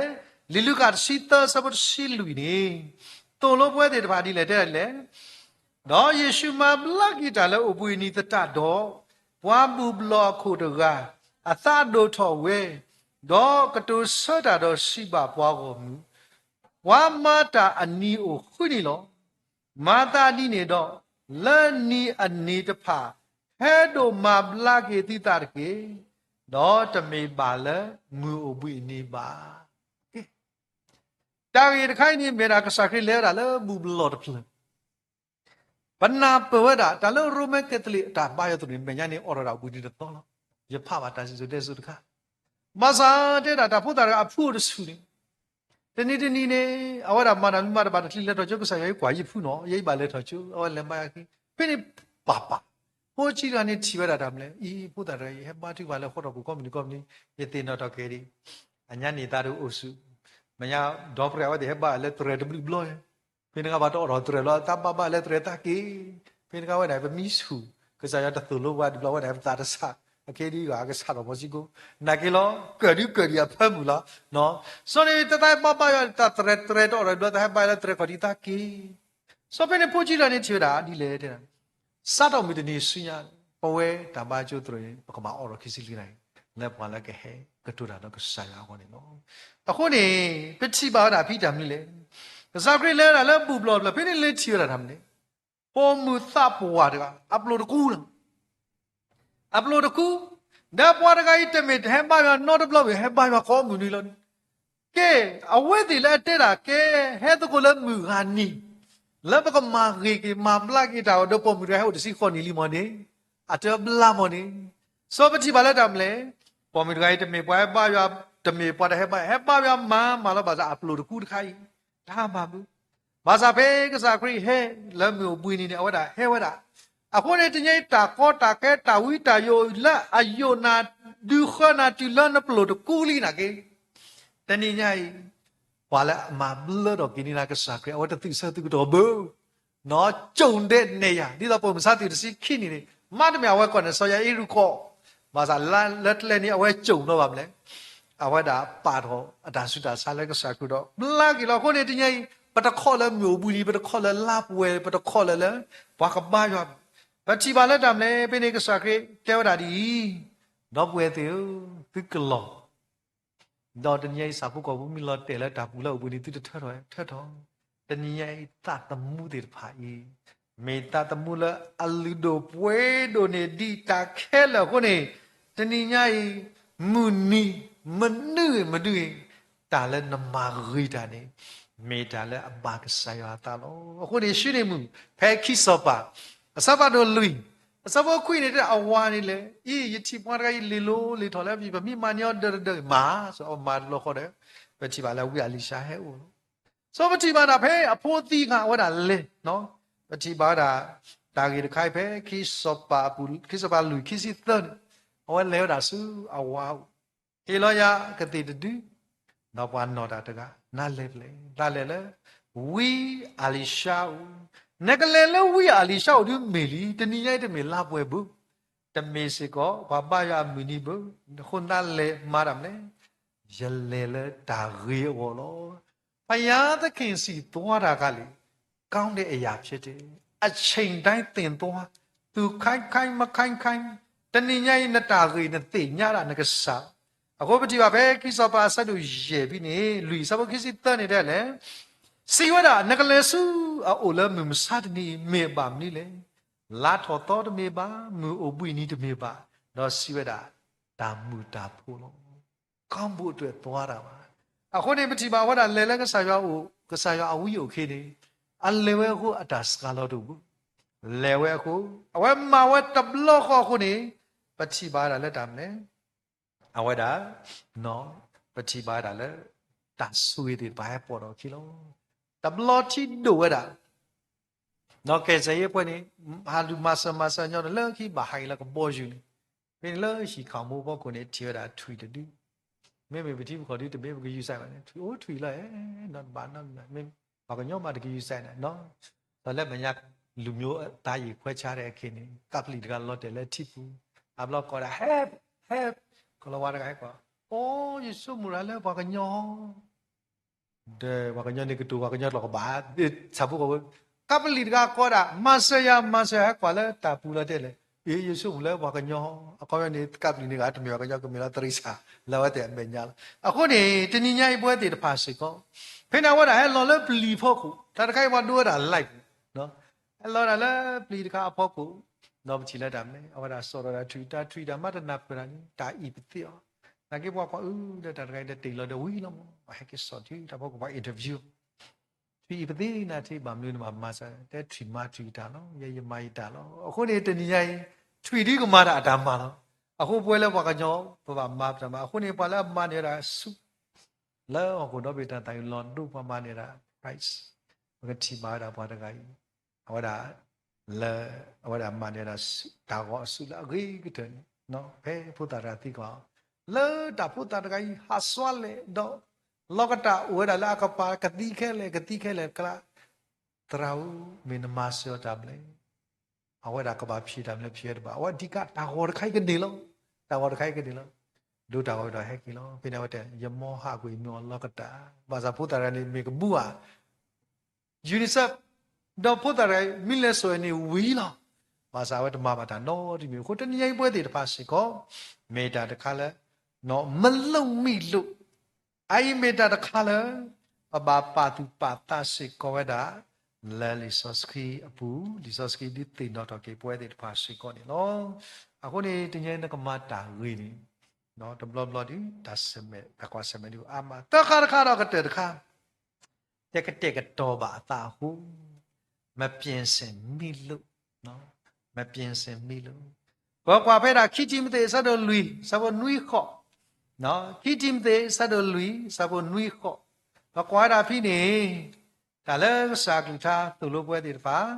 A: li lu ka si ta sa ba si lu ni to lo we de ba di le de le đó Giêsu mà lắc gì trả lời ở bên này ta đó qua bù blo khu được à ta đồ thọ về đó cái đồ sơ ta đó si bà qua gồm qua mà ta anh ni ở khu này lo mà ta đi này đó lên ni anh ni ta phá hết đồ mà lắc gì thì ta cái đó ta mới bà lỡ mưa ở bên này bà ta cái khai ni mẹ ra cái sakri lẽ ra lỡ bù blo được Panna pewada dalam rumah Katolik tak bayar tu ni menyanyi orang dah budi dah tolong. Je papa tak sesuatu sesuatu. Masa dia dah pun dah apa dah suri. Teni ni awak dah mana pada kelihat tu juga saya kuat je pun no, ye balik tu awak lemah lagi. Peni papa. Ho cira ni ciba dah damle. Pun dah ye mati balik orang bukan ni ye tena tak kiri. Hanya ni taru usu. Menya dua awak dia balik tu red blue blow. Pini ka bato ro tre lo ta ba le tre ta ki pini ka wa dai ba mi su ka sa ya ta tu lo wa di lo wa dai ta ta sa ke di ga ka sa ro mo si ko na ki lo ke di ya pha mu la no so ni ta ta ba ya ta tre to ro ta ba le tre ko di ta ki so pini po ji la ni chi da di le de sa do mi de ni su ya po we ta ba ju tre pa ka ma o ro ki si li nai le pa la ke he ka tu da no ka sa ya ko ni no a ko ni pe chi ba da pi da mi le Zakri le la bu blo blo pini le chi ra tham ne po mu sa po wa da upload ku la upload ku da po da ga ite me he ba ya not block he ba ya ko mu ni lo ke awe ti le te da ke he to ko le mu ga ni le ba ko ma ki ma bla ki da do po mu da he o si ko ni li mo ni a te bla mo ni so pa chi ba le da mle ပေါ်မီတခိုင်တမေပွားပါရတမေပွားတဲ့ဟဲပါရမာလာဘာသာအပလိုတကူတခိုင်ဒါမှဘူးဘာသာဖေကစားခရီဟဲလမ်းမျိုးပွေးနေတယ်ဝဒဟဲဝဒအခုနေတညိတာကောတာကဲတာဝီတာယိုလာအယိုနာဒူခနာတီလန်ပလိုတကူလီနာကေတဏိညာဤဘာလဲအမဘလတော့ကိနီနာကစားခရီဝဒတိစတုတော့ဘူးနော်ကြုံတဲ့နေရဒီတော့ပုံမစားတူတစီခိနေနေမတ်မြဝဲကောနဲ့ဆောရအီရူကောဘာသာလက်လက်နေအဝဲကြုံတော့ပါမလဲအဝဲတာပါတော့အတာစုတာစားလက်ကစားခုတော့ဘလာကီလောခုနေတညိပတခေါ်လဲမျိုးဘူးဒီပတခေါ်လဲလပ်ဝဲပတခေါ်လဲဘာကဘာရဘာချီပါလက်တမ်လဲပိနေကစားခရီတဲဝတာဒီတော့ပွဲသေးသူကလောတော့တညိစာဖို့ကောဘူးမီလောတဲလက်တာပူလောက်ဘူးဒီသူထထတော့တညိတတ်တမှုတွေဖာဤမေတ္တာတမှုလအလူဒိုပွဲဒိုနေဒီတာခဲလခုနေတဏိညာဤမူနီမနုမဒူတာလဲနမဂီတာနေမေတ္တာလဲအဘာကဆာယတာလောခုနေရှိနေမှုဖဲခိစောပါအစပါတို့လူအစပါခွေနေတဲ့အဝါနေလေဤယတိပွားကလေးလိုလေထော်လဲပြီမိမညောဒမာဆိုမာလောခေါ်တယ်ပဲချီပါလဲဝိအလီရှာဟဲဦးစောပတိပါတာဖဲအဖိုးသီးကဝဒလေနော်ပတိပါတာတာဂီတခိုင်ဖဲခိစောပါဘူးခိစောပါလူခိစီသန်အဝဲလဲတာစုအဝါဟေလောယကတိတူနော်ပွားနော်တာတကနာလေလေလာလေလေဝီအလီရှာနကလေလေဝီအလီရှာဒူမေလီတနီရိုက်တမေလာပွဲဘူးတမေစကောဘာပါယမီနီဘူးခွန်နာလေမာရမ်လေရလေလေတာရီဝလောဖယားသခင်စီသွားတာကလေကောင်းတဲ့အရာဖြစ်တယ်အချိန်တိုင်းတင်သွားသူခိုင်မခိုင်တဏိညာယနတာရီနတိညာရနကဆာအခုပတိပါပဲခိစောပါဆတ်တို့ရေပြီးနေလူစဘခိစီတန်နေတဲ့လေစီဝဒနကလေဆူအိုလမမစတ်နီမေပါမနီလေလာထောတော်တမေပါမူအပွိနီတမေပါတော့စီဝဒတာမူတာဖို့လို့ကောင်းဖို့အတွက်သွားတာပါအခုနေပတိပါဝဒလဲလဲကဆာယောကဆာယောအဝိယိုခေနေအလေဝဲကိုအတာစကလောတို့ဘူးလေဝဲကိုအဝဲမဝဲတဘလောခေါခုနေပတိပါတာလက်တာမလဲအဝဲတာနော်ပတိပါတာလဲတဆွေတဲ့ဘာပေါ်တော့ခီလောတဘလောချီဒိုဝဲတာနော်ကဲစရဲ့ပွဲနေဟာလူမဆာညောလဲခီဘာဟိုင်လာကပေါ်ယူပင်လဲရှိခေါမိုးဘောကိုနေထေတာထွီတူမေပတိခေါ်ဒီတမေကယူဆိုင်ပါနဲ့ထွီလိုက်နော်ဘာနော်မေဘာကညောမတကယူဆိုင်နော်ဒါလည်းမညာလူမျိုးသားကြီးခွဲခြားတဲ့အခင်းနေကပလီတကလော့တယ်လဲထိပူအဘလော့ခေါ်တာဟဲ့ကလဝါရခိုင်ကွာအိုးယေရှုမူလာလဲဘာကညောဘာကညောနေကတူဘာကညောလောကဘာစာဖို့ကပလီတကခေါ်တာမဆယာကွာလဲတာပူလာတဲ့လေယေရှုမူလဲဘာကညောအကောရနေကပလီနေကတမြောကညောကမေလာတရိစာလာဝတဲ့မေညာအခုနေတဏိညာပွဲတဲ့တဖာစိကောဖိနာဝဒဟဲလော်လဲပလီဖို့ခုတာတခိုင်ဝဒူတာလိုက်နော်အလော်လာလဲပလီတကအဖို့ခုနော်မချီလက်တာမလဲအဝဒါစောရတာထွီတာမတနာပရန်တာဤပတိယောနာကေဘွားကွာတဲ့တာတခိုင်တဲ့တေလော်တဲ့ဝီလောဟဲကစောတီတာဖို့ကဘာအင်တာဗျူးထွီပတိနာတိပါမလို့မှာမဆာတဲ့ထွီမထွီတာနော်ရမိုက်တာနော်အခုနေတဏိညာထွီဒီကမာတာအတားမှာနော်အခုပွဲလဲဘွားကညောဘာမာပတမအခုနေပါလာမနေတာစုလဲအခုတော့ဘေတာတိုင်လွန်တို့ပမာနေတာ price ဘကတိမာတာဘာတခိုင်အဝဒါလဲအဝဒါမနေတာဒါကောဆုလာဂိကတဲ့နော်ဘဲဖုတာရာတိကောလဲတာဖုတာတခိုင်ဟာဆွာလေတော့လောကတာဝဒါလာကပါကတိခဲလေကလာတရာဦးမင်းမဆောတာမလဲအဝဒါကပါဖြီတာမလဲဖြီရပါအဝဒီကတာဟောတခိုင်ကနေလောတာဟောတခိုင်ကနေလောဒုတာဟောတော့ဟဲကီလောပိနဝတဲ့ယမောဟကွေမောလောကတာဘာသာဖုတာရနေမေကဘူးဟာUNICEF တော့ဖုတာရမိလဲဆိုနေဝီလောဘာသာဝတ်ဓမ္မပါတာနော်ဒီမျိုးကိုတနည်းပွဲတွေတပါစီကောမေတ္တာတခါလဲနော်မလုံမိလို့အိုင်မေတ္တာတခါလဲဘာပါတူပါတာစီကောဝဒါလဲလီဆော့စကီအပူလီဆော့စကီဒီတင်တော့ကေပွဲတွေတပါစီကောနေနော်အခုနေတညနေကမတာဝေးနေနော်တဘလဘလဒီဒါစမဲတကွာစမဲဒီအမတခါတော့ကတဲ့တခါတက်ကတော့ပါအသာဟုမပြင်းစင်မိလို့နော်မပြင်းစင်မိလို့ဘောကွာဖဲတာခိတိမသေးစတော့လူစဘနွိခော့ nó khi chim thế sao đồ lùi sao bộ nuôi khó và quá đã phi nè ta lỡ sạc lụt ta tụ lô bùa thì phá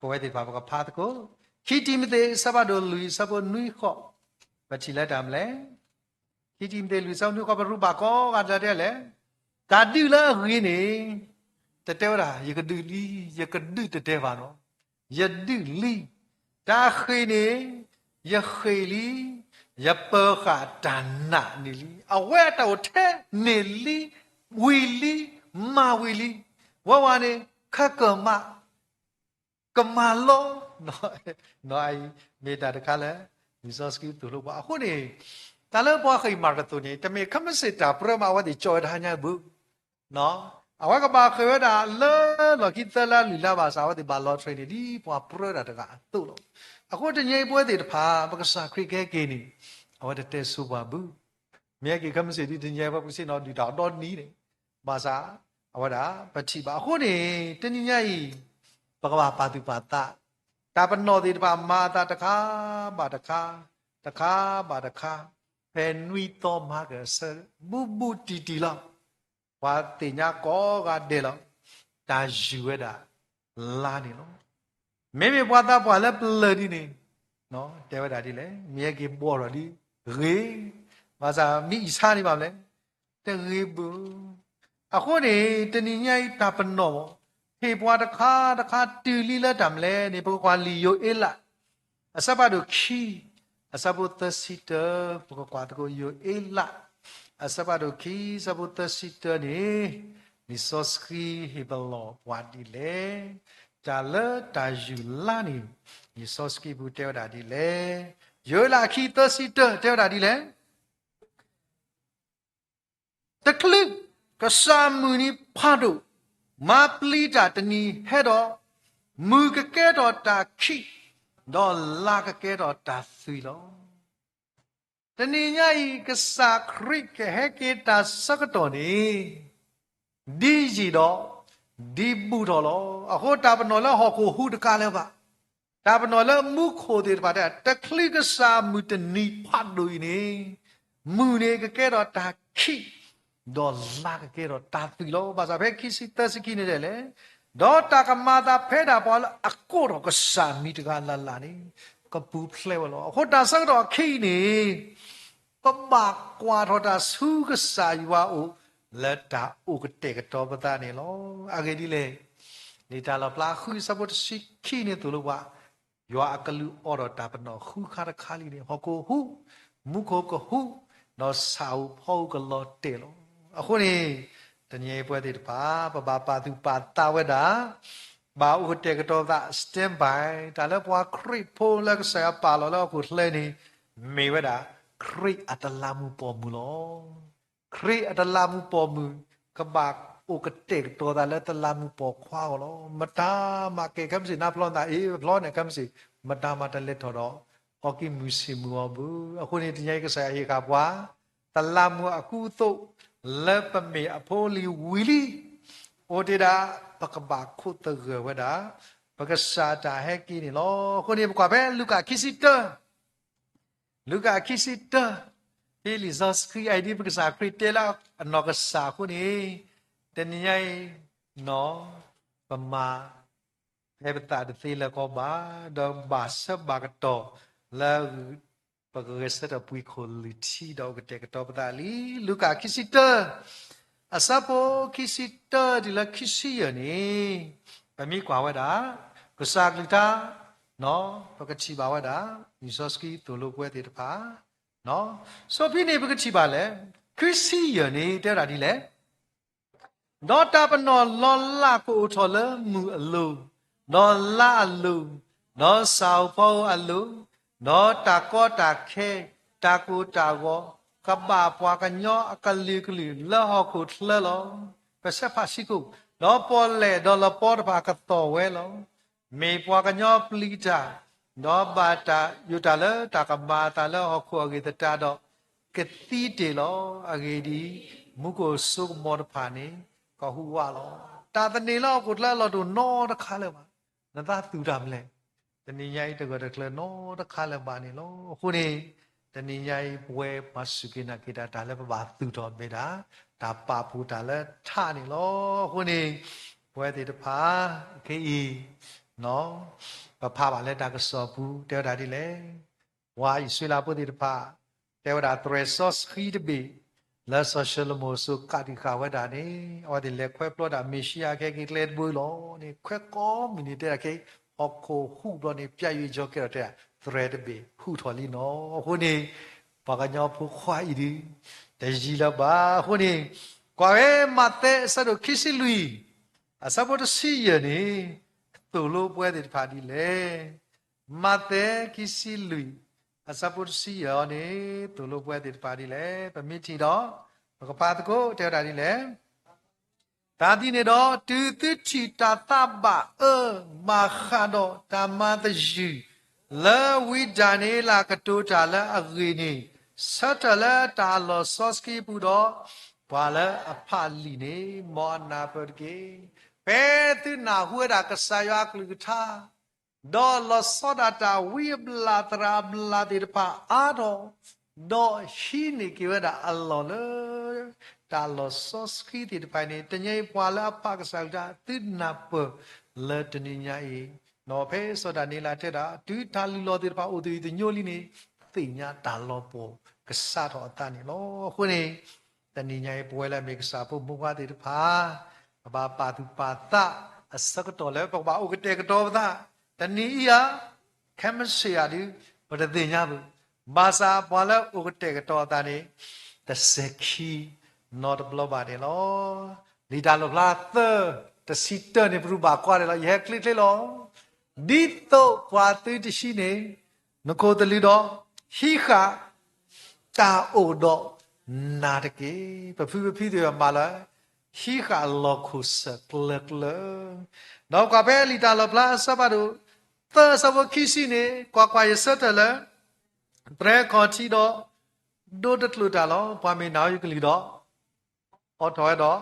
A: và phá cô khi chim thế sao bà đồ lùi sao bộ nuôi khó và chỉ là đam lẽ khi chim thế lùi sao nuôi khó bà rùa bà có gạt ra đây lẽ ta đi là người nè ta theo ra giờ cái đi đi giờ cái đi ta theo vào nó giờ đi đi ta khi nè giờ khi đi giờ bơ khả tràn nạ nè đi à quét tàu thế nè đi Willy ma Willy wa nè khá cờ mà lo nói mẹ ta được khai lẽ Jesus kêu tụi lúc bảo hôm nay ta lỡ bỏ khi mà cái tụi này ta mẹ không biết ta bữa mà đi chơi đã nhá bự nó àว่าก็บ่เคยว่าเลอคิดละลีลาภาษาว่าติบาลอเทรนดีบ่ปรดาตะกะตุโลအခုတညိပွဲတိတဖာပကစားခရိကေကေနီအဝတ်တဲဆူပါဘူးမြဲကေကမစီဒီတညိဘပစီနော်ဒီတော့နီးနေဘာသာအဝတ်ဒါပတိပါအခုနေတညညဤပကဘာပါတုပါတတာပနောတိတဖာမာတာတခါပါတခါပါတခါဖဲနွီတော်မှာကဆဘူတီလောว่าติญาก็กะเดลตาอยู่เวดาลานี่เนาะเมเมปวาตาปวาละเปลดินี่เนาะเตวดาดิเลเมียเกบ่รอดิเรว่าซามีอีสานี่บ่าလဲเตเรบุအခုနေတဏိညိတာပနောဟေပွားတခါတူလီလက်တံလဲနေပကွာလီယိုအေလာအစဘဒုခီအစဘုတစီတပကွာတကိုယိုအေလာasabado ki sabuta sita ni nisoski hibalo wadile tala tajulani nisoski buteo dadile yola ki tasita teo dadile taklu kasamuni phado maplita tani hedo mugakedo ta ki do lagakedo ta suiloตอนนี้ไงก็สักริกเฮกิตาสักตัวนี้ดีจีดอดีบูดอลอ่ะโหตาปนอแล้วหอกหูตะกาแล้วปะตาปนอแล้วมุขโคเดปะแต่ตะคลิกสามุตนีพัดดุยนี่มือเนี่ยก็แก่ดอตาขี้ดอลากแก่ดอตาตุยโลภาษาเพคิสิตะสิกินี่เลยดอตากมาตาเพดาปอลอะโกรก็สามีตะกาลานี่ก็ปูเพลวโลโหตาสักดอขี้นี่ปบากกว่าทอดาสู้ก็สายวาอุและตาอุกเตกตอปตานี่ลออะเกดิเลนี่ตาลปลาคุยสะบดสิขี้นี่ตุลวะยัวอะกลุออดตาปนอคุคาระคาลีนี่ฮอโกหูมุโคก็หูนอสาวพ่อก็ลอเตลอအခုနေတညေပွဲတိတပါပပပါသူပါတာဝဒဘာဥတေကတောသာစတန်ဘိုင်ဒါလည်းပွားခရစ်ဖိုးလက်ဆာပါလောလောကိုလှနေမေဝဒครีอัตลามุปอมุลอครีอัตลามุปอมุกบากโอกเตกตัวตาและตลามุปอควาวลอมตามาเกคัมสินาพลอนตาเอพลอนเนี่ยคัมสิมตามาตะเลทอดอออกิมุสิมัวบุအခုနေတညိကဆာဟေကပွားตลามุအခုတုလက်ပမေအဖိုးလီဝီလီအိုတေဒါပကဘာခုတရဝဒါပကစာတာဟဲကီနီလောခုနေကွာပဲလူကခီစီတာLuka kisita hili zaskri ID pagkasakri tela ano kasako ni tanyay no pama hebta de tela ko ba do basa bagato la pagkasa da pui quality do kete kato patali Luka kisita asapo kisita dila kisiya ni pami kwa wada kasaklita no pagkachi ba wada nisoski tulu kwe ti pa no so phi ne pagkachi ba le Christian ni te ra di le no ta pa no lo la ko tho le mu alu no la alu no sao pho alu no ta ko ta khe ta ko ta go ka ba pwa ka nyo akali la ho ko thle lo pa sa pha si ko no po le do la po ta pa ka to we lo me pwa ka nyo pli ta no bata yutala takamata la hokko agita tado keti te lo agedi muko suk mod phani ko huwa lo ta tani lo ko la lo do no ta kha le ba na ta tu dam le tani nyai to ko ta kle no ta kha le ba ni lo khu ni တနည်းညာပွဲမစုကိနာကိတာဒါလည်းဘာသူတော်မေတာဒါပါဘူးဒါလည်းထနေလို့ခုနေပွဲတိတဖာခေဤနော်ဘာဖာပါလဲဒါကစောဘူးတဲဒါဒီလေဝါဤဆွေလာပုတိတဖာတဲဝဒါထရဆော့စခီတဘီလာဆိုရှယ်မိုဆုကာဒီခါဝဒါနေအော်ဒီလက်ခွဲပလော့ဒါမေရှိယာခဲကိကလက်ဘူးလောနေခွဲကောမီနီတဲခဲအော်ခိုဟုဘလောနေပြရွေကြောကရတဲ့ thread ဘေဟုထော်လီနော်ခုနေဘာကညောဖူခွာဤဒီတကြီးလာပါခုနေကွာရဲမတဲ့ဆဒိုခိစီလူအစပေါ်စီယနေတူလို့ပွဲတဲ့ဖာဒီလေမတဲ့ခိစီလူအစပေါ်စီယနေတူလို့ပွဲတဲ့ဖာဒီလေပမိတီတော့ဘကပါတကိုတဲတာဒီလေဒါဒီနေတော့တူတူချီတာတဘမခါတော့ဓမ္မတယူလာဝိဒာနေလာကတိုတာလာအဂီနီစတလာတာလောဆော့စကီပူတော့ဘာလာအဖာလီနေမောနာပဒကေဘဲသူနာဟွေတာကဆာယကလူထာဒေါ်လောဆောဒတာဝိဘလာတရာဘလာဒီပါအာတော့ဒေါ်ရှိနေကေဝဒါအလ္လာဟ်လေတာလောဆော့စကီဒီပိုင်နေတညေပွာလာအဖကဆာတာသူနာပလေတနိညာဤနော်ဖဲဆိုတာနေလာတဲ့တာဒူတာလူလောတဲ့ပါအိုတူညိုလီနေသိညာတာလောပေါ်ကစားတော့အတနေလောခုနေတဏိညာရဲ့ပွဲလဲမေကစားဖို့မူပါတဲ့ပါဘာပါသူပါတအစကတော့လဲဘာဥကတဲ့ကတော့သာတဏိယာခမစီယာဒီဘဒသိညာဘူးဘာသာဘာလဲဥကတဲ့ကတော့တာနေတစခီ not blow ပါတယ်လောလီတာလောလာသတစီတနေဘရူဘာကွာတယ်လောရဲကလစ်လေလောဒီတော့ပွားသွေးတရှိနေနကိုတလီတော့ဟိခာတာအိုတော့နာတကေပဖူပဖီတွေမှာလာဟိခာလောခုစကလကလနောက်ကပဲလီတာလောပလာစပါတို့သစဝခိစီနေကွာကွာရစတလဲပရခေါ်ချီတော့ဒိုတတလူတာလောပွားမေနောက်ယူကလီတော့အော်တော်တော့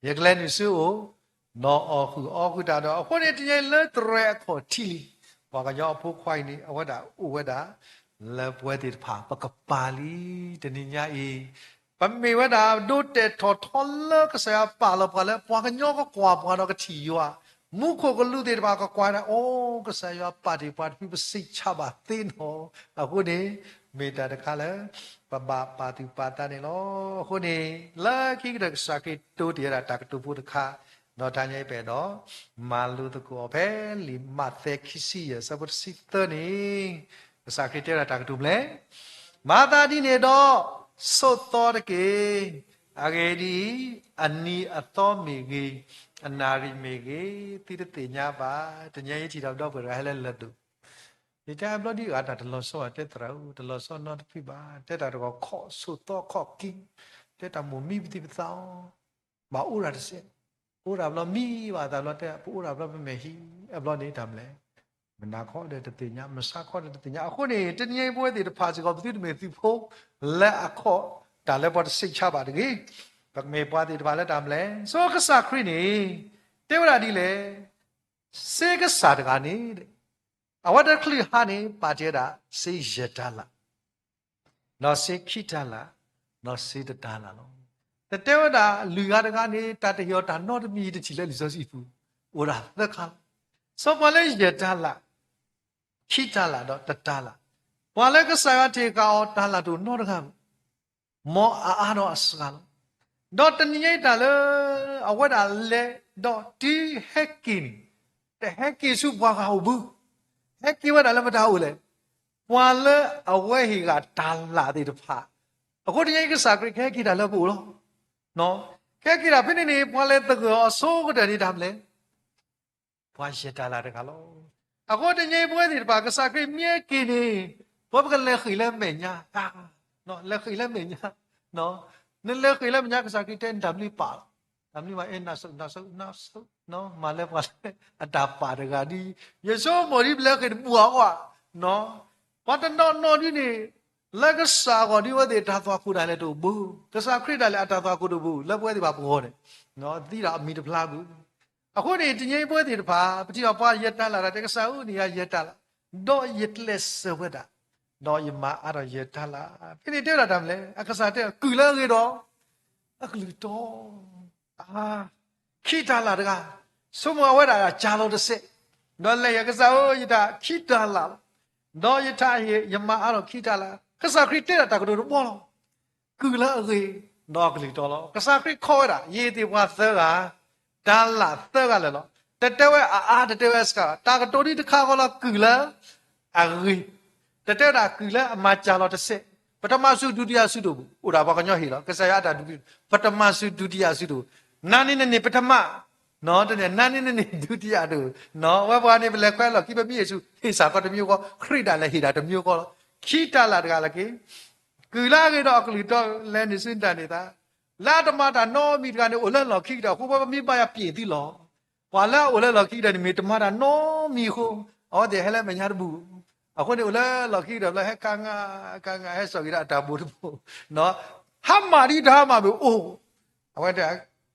A: ရကလဲနေစုကိုနော်အခုတာတော့အခုနေတင်လဲတရဲခေါ်တီလီဘာကကြောဖို့ခွိုင်းနေအဝဒဥဝဒလဲပွဲတိဖာပကပါလီတနိညာဤပမေဝဒဒုတေထောထောလကဆာပါလပါလဲပွားကညောကကွာပွားတော့ကတီယောမုခုကလူတေဘာကကွာအိုးကဆာယောပါတိပါတိပစိချပါသေးနော်အခုနေမေတ္တာတခါလဲပပပါတိပါတနေလောခုနေလာခိကစကိတိုတေရတာကတူဖို့တခါနော်တန်ရိုက်ပဲတော့မာလူတကောပဲလီမသက်ခိစီရစပတ်စီတနေစာခရတဲ့တာကတူမလဲမာတာဒီနေတော့စောတော်တကေအဂေဒီအနီအတော်မီကြီးအနာရီမီကြီးတိတတိညာပါတညရေးချီတော့ဘယ်ရဟလဲလက်တူဒီတိုင်ဘလဒီကတာတလောဆောတက်တရာတလောဆောနော်တဖိပါတက်တာတော့ခော့စောတော်ခော့ကင်းတက်တာမမီပတိပသောမဥရတစေဥရာဘလမီပါတာလောတဲ့ဥရာဘလမေဟီအဘလနေတမ်းလဲမနာခေါ်တဲ့တညာမဆာခေါ်တဲ့တညာအခုနေတညိပွဲတွေတဖာစကောပတိတမေသီဖို့လက်အခေါ်ဒါလည်းပေါ်စိတ်ချပါတကြီးဘကမေပွားတွေတဖာလက်တမ်းလဲစောကစားခရီနေတေဝရာဒီလေစေကစားတကနေတာဝတ်တခလီဟာနေပါတဲ့တာစေရတလာနော်စေခိတလာနော်စေတတလာလောတတဲဝတာလူရတကနေတတယောတာနော့တမီတချီလဲလူစောစီဖူဩရာသက်ခါစောပလဲရတလာခိတလာတော့တတလာဘွာလဲကဆာရတေကောတလာတို့နော့တကမောအာတော့အစကလတော့တညိတလဲအဝတ်တာလဲတော့တီဟက်ကင်တဟက်ကီစုဘွားဟောဘူးဟက်ကီဝတ်တာလည်းမတားဘူးလေဘွာလဲအဝဲဟီကတာလာတဲ့တဖာအခုတညိကစားခရခဲကီတာလဲဘူးလို့နော်ကဲကိရာဖိနေနေပွာလဲတကောဆိုးကတဲ့ဒါမလဲပွာရှက်တာလာတကလောအခုတညိပွဲဒီပါကစားကိမြဲကိနေဘောပကလဲခိလဲမေညာနော်လဲခိလဲမေညာနော်နလဲခိလဲမေညာကစားကိတဲ့ဒါမလီပါဒါမလီမအဲနာဆုနော်မလဲပွာအတာပါတကဒီယေဆိုမော်ဒီဘလဲခိပူအောင်ကွာနော်ဘာတနော်ဒီနေလက်ကစားကောဒီဝတဲ့တာသွားခုတာလဲတို့ဘူးကစားခရစ်တာလဲအတာသွားခုတို့ဘူးလက်ပွဲတွေပါပေါ်တယ်နော်သိတာအမီတဖလားဘူးအခုနေတငိမ့်ပွဲတွေတပါပတိပါရက်တလာတာတကစားဦးနေရရက်တလာတော့ရက်လက်စဝဒ no yima ara yetala pini tela damle akasate kula gedo akluto khitala daga sumwa weda jalo de se no le yakasao yita khitala no yita yima ara khitala kasa khitela ta ko bo lo kula ge no kluto lo kasa khit kho da ye ti wa tha ga dala tha ga le lo tetewe tetewe ska ta ko tori de kha ko lo kula agri tetera kula amajalo de se patamasu dutiya sudo ura ba kanyo hilo kasaya da patamasu dutiya sudo nani ne patama no de nani ne dutiya do no wa ba ne le kwa lo ki ba mi yesu sa ko de myo ko khrida le hida de myo ko khita la daga la ke kula ke do akli do le ni sin ta ni ta la de ma da no mi daga ne o le lo khita ko ba mi ba ya pie ti lo wa la o le lo khita ni mi de ma da no mi ko o de hele me nya bu ako ni ula laki dah lah kanga so kira ada buru no hamma di dah ma bu oh awak dah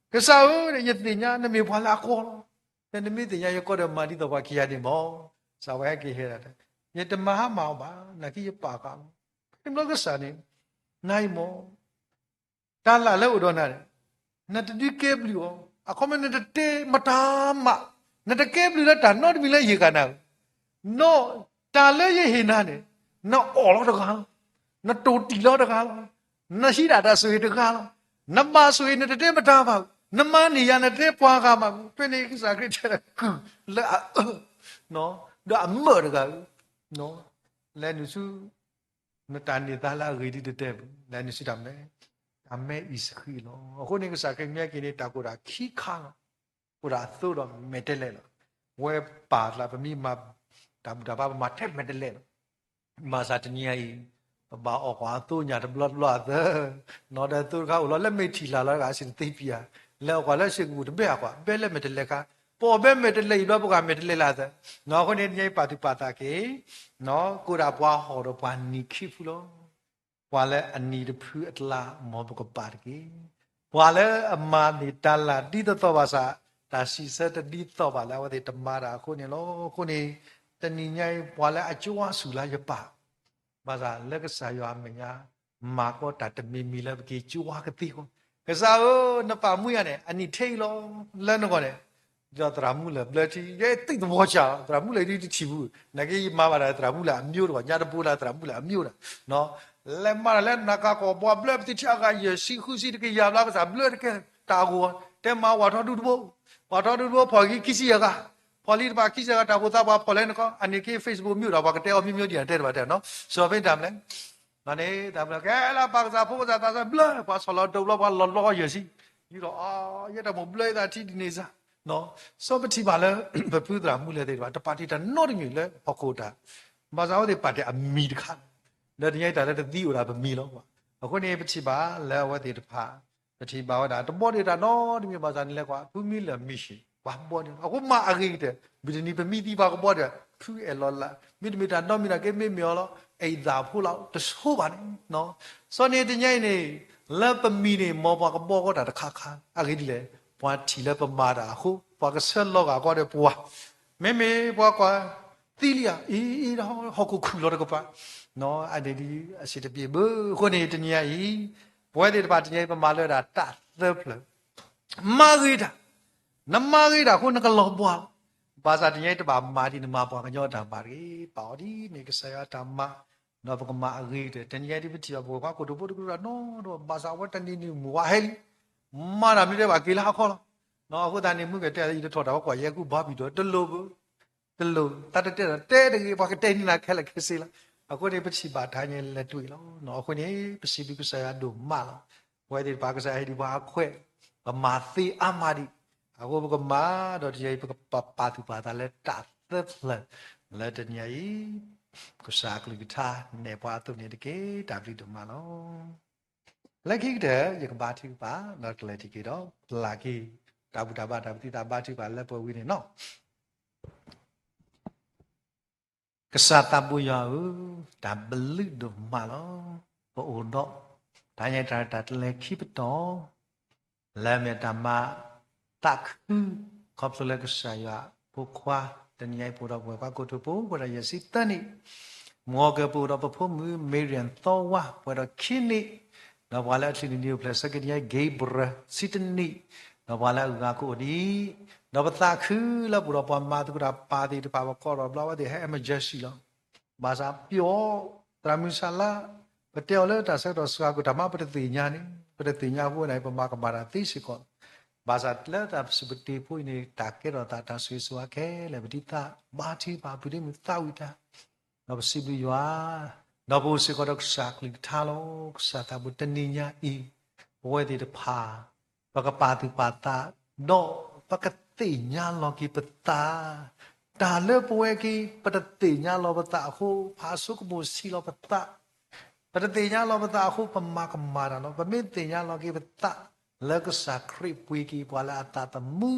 A: kesau ni nyetinya nami pala aku dan nami tinya yo ko dah mari tu kia di mo sawai ki hera dah nyet maha mau ba naki pa ka ni lo kesah ni nai mo tala le udona na tu ke bli o ako men na te matama na te ke bli la tan no mi la ye kana no ta le ye hina ne na o lo da ga na to ti lo da ga na shi da sui da ga na ma sui ne te ma ta ba na ma ni ya ne te pwa ga ma pe ne ki sa kri ta ku la no da ma da ga no le nu su na ta ni ta la ri di te le nu si da me ame is khi lo ko ne ki sa kri me ki ne ta ko da khi kha ko da so do me te le lo we pa la pa mi ma da ba ma te me te le ma sa tani ai ba o kwa tu nya de blot blot de no de tu ka lo le me thi la la ga sin ti pia le kwa le sin gu de be kwa be le me te le ka po be me te le lo bu ka me te le la de no ko ne nyai pa tu pa ta ke no ko da bwa ho do bwa ni khi fu lo bwa le ani de phu atla mo bu ko pa ke bwa le ama ni ta la ti to ba sa ta si sa ta di to ba la wa de ta ma ra ko ne lo ko neတဏိညာဘွာလဲအကျိုးအဆူလာရပါဘာသာလက်ကစားရမညာမာကောတတမီမီလဲပကေကျိုးဝါကတိကိုကစားနပါမှုရနဲ့အနိထိလောလဲနကောနဲ့ကြောတရာမှုလဲဘလက်တီရဲ့တိတ်ဘောချာတရာမှုလဲဒီချီဘူးနကေမာပါတာတရာမှုလားအမျိုးတော့ညာတပူလားတရာမှုလားအမျိုးတာနော်လဲမလဲနကာကောဘွာဘလက်တီချာကရစီခုစီတကေရလာကစားဘလက်ကေတာကိုတဲမာဝါထောဒူဒဘောဝါထောဒူဒဘောဖော်ကြီးခိစီရကพอลีบาคิดจะตาบุตาบาพอเล่นก็อันนี้ที่เฟซบุ๊กมิวเราบอกเตอมิวเดียนเตอร์บาเตอเนาะส่วนเป็นทำเลยนั่นเองทำเลยแกละปากซาพูดซาตาซาเบลอพอสลอดดูแล้วพอหลอดเยอะสิยี่เรายี่เราเบลอตาที่ดินนี่ซะเนาะส่วนเป็นที่บาเลยแบบพูดตามมูลเลยเดี๋ยวแต่ปาร์ตี้แต่นอร์มิวเลยพอโคตาบาซาว่าเดี๋ยวปาร์ตี้อมีดขันเดี๋ยวนี้แต่ละที่อยู่เราแบบมีแล้วว่าคนนี้เป็นที่บาแล้วว่าเดี๋ยวพาเป็นที่บาว่าแต่บอดี้แต่นอร์มิวบาซานี่แหละว่าผู้มีเลยมีสิว่าบอดี้အခုမှအကြီးတဲ့ဘီဒီနီပမိတိပါကဘောတဲ့ဖူအလောလာမိတမီတာတော့မိနာကေမေမြောလောအိဒါဖို့လောက်တဆိုးပါနဲ့နော်စောနေတဲ့ညိုင်းနေလက်ပမီနေမောပါကဘောကတာတခါခါအကြီးလေဘွာတီလက်ပမာတာဟုဘွာကဆက်လောကကောတဲ့ဘွာမေမေဘွာကွာသီလျာအေးတော့ဟောက်ခုခုလောတကပါနော်အဲ့ဒီအစီတပြေဘခုနေတညိုင်းဘွာတဲ့ပါတညိုင်းပမာလဲတာတသဖလမာဂီတာနမဂီတာခုနကလောဘွာဘာသာတညိုက်တပါမာဒီနမပွားကညောတာပါရီပေါဒီနေကဆရာတမနောဘကမာအဂီတဲ့တညိုက်ဒီပတိဘောကကိုတို့ဘုဒ္ဓကရနောတော့ဘာသာဝတ္တနီနီမူဝဟဲလီမာနာမိတဲ့ပါကေလာခေါ်လားနော်အခုတန်နေမှုကတဲ့ဒီထော်တာကွာရဲကူဘာပြီးတော့တလို့တကဘာကတဲ့နေလာခဲလက်ခဲစီလားအခုဒီပတိပါတိုင်းလက်တွေ့လောနော်အခုနေပစီဘီကဆရာဒုမာလားဝဲဒီပါကဆရာဒီဘာခွဲဗမာသီအမာဒီအခုဘကမာတော့ဒီဘကပါတူပါတာလက်တသက်လက်တညိကစားကလူထားနေပွားသူနေတကေတာပလီတမလောလက်ခိတဲ့ရကဘာတိပါတော့ကလေးတကေတော့လာကီတာဘူတာဘာတာပတိတာဘာတိပါလက်ပေါ်ဝီနေနော်ကစားတပူရတာဘလူဒမလောဘောတော့ဒါညတာတလက်ခိပတော့လဲမြတမตักขอบสุเลกษายะผู้คว้าตนิยายผู้ดอกบัวก็ทุบผู้ก็ได้ยสิตันนี่ mua cái bộ đó bộ mới mấy riêng to quá bây giờ khi này nó vào lại thì nhiều place cái này Gabriel Sydney nó vào lại ngã cô đi nó bắt ta khứ là bộ đó bao mà tụi ta ba đi ba có rồi bao thì hay emergency lo bahasa pure tramisala betul le ta sa dos ka utama petinya ko nai pama kabarati sikot bahasa le ta seperti pu ini take ro ta ta sui sua ke le betita bati ba budi mita wita no sibi yua no bu sikot sak li thalo sa ta butaninya I we di de pa pakapati pata no pakatinya lo ki peta ဒါလည်းပွဲကြီးပတတိညာလောဘတာဟုဖာစုကမှုစီလောဘတာပတတိညာလောဘတာဟုပမကမာရလောပမိတိညာလောကိပတာလကစာခရိပွေကြီးပွာလာတာတမှု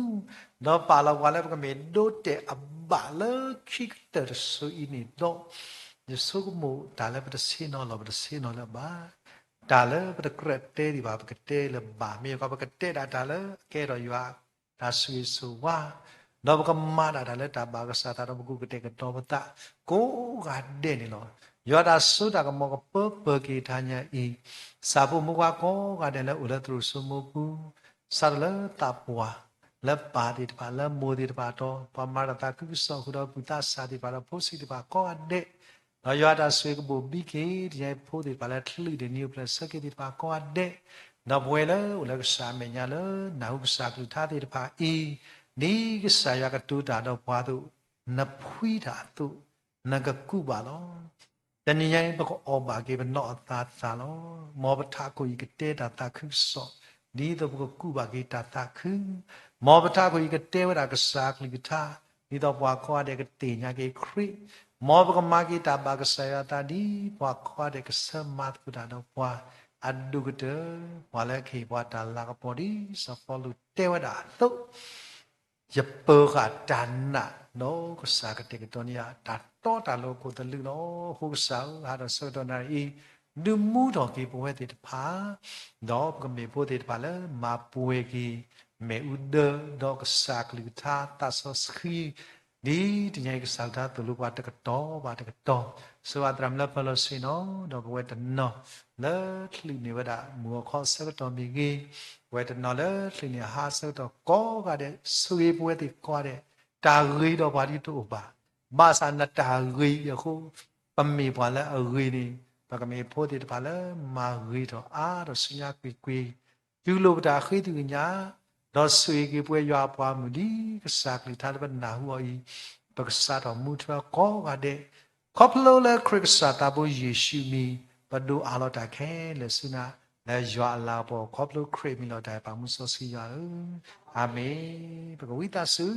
A: တော့ပါလောဝါလည်းကမေဒိုတဲ့အဘလခိကတရဆူအင်းတော့ယဆုကမှုဒါလည်းပတစီနောလောပတစီနောလဘာဒါလည်းပတကရက်တဲဒီဘာပကတဲလဘာမြေကပကတဲဒါလည်းကဲတော့ယူအားဒါဆွေဆူဝါ no kamada dale tabaga sata no buku gede ke tobata ko gade ni lo yoda suda ka mo ko pe thanya I sabu mu ka ko gade le ula tru sumu pu sarla tapwa le pa di pa le mo di pa to pamara ta ku so khu do puta sa di pa lo phosi di pa ko ade no yoda swe ko bi ke di pho di pa le thli di new plus ke di pa ko ade no bwe le ula ka sa me nya le na hu sa ku tha di pa I นี่ก็สายก็ตูตาดอกพาตุนับพุยตาตุนักกูบาลอแต่นี่ยังบอกออกบาเก็บนอตาตาลอมอปทากุยก็เตตาตาคือสอนี่ตัวบอกกูบาเก็ตาตาคือมอปทากุยก็เตวดากษากลิกทานี่ตัวบอกข้อเด็กเตียงก็ครีมอบอกมาเกตาบากษายตาดีบอกข้อเด็กสมาตกุตาดอกว่าอัดดูกเตอว่าแล้วขี้ว่าตาลากพอดีสฟอลุเตวดาตุ ya pega dana no ko sa ka te to nia ta to ta lo ko te lu no hu sa ha do so to na I nu mu do ki po we te pha no ko me po te pha le ma pwe ki me u de do ko sa ka lu tha ta so skhi di ti nyai ka sa ta tu lu ba te ka to ba te ka to so atram la pa lo si no do ko we te no le thli ni wa da mu kho sa ka to mi ki ဝေဒနာလေသင်ဟာစတော့ကောကတဲ့ဆွေပွဲတိကောတဲ့တာရီတော့ဘာဒီတို့ပါဘာသာနတာရီယခုပမေပွာလဲအရီဒီပကမေဖို့တိတပါလဲမာရီတော့အားတော့စညာကွီယူလိုတာခိတူညာတော့ဆွေကပွဲရွာပွားမှုဒီကစားကလေးထားတဲ့နာဟူအီပကစားတော့မူထကောကတဲ့ခေါပလိုလဲခရစ်စာတာဘယေရှုမီဘဒူအာလောတာခဲလဲစနာ และยาลาบอครบลูกครีมเราได้ปามุสสิยาอาเมปกวิตาซึ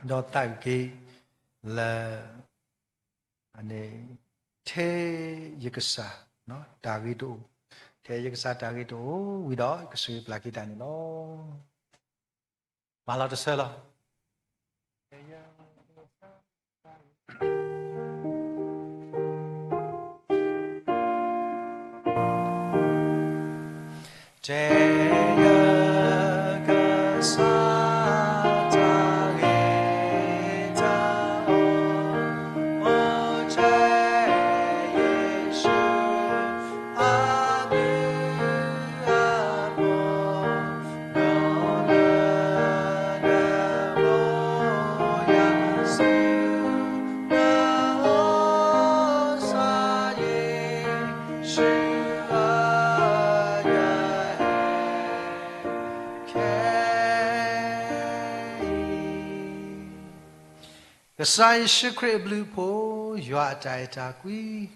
A: ดอตักเกและอันนี้เทยกษาเนาะดาวิโดเทยกษาดาวิโดวิดอกสุยปลากิตานี่เนาะมาเราจะเสร็จแล้ว 个山是块不溜坡，越摘扎贵，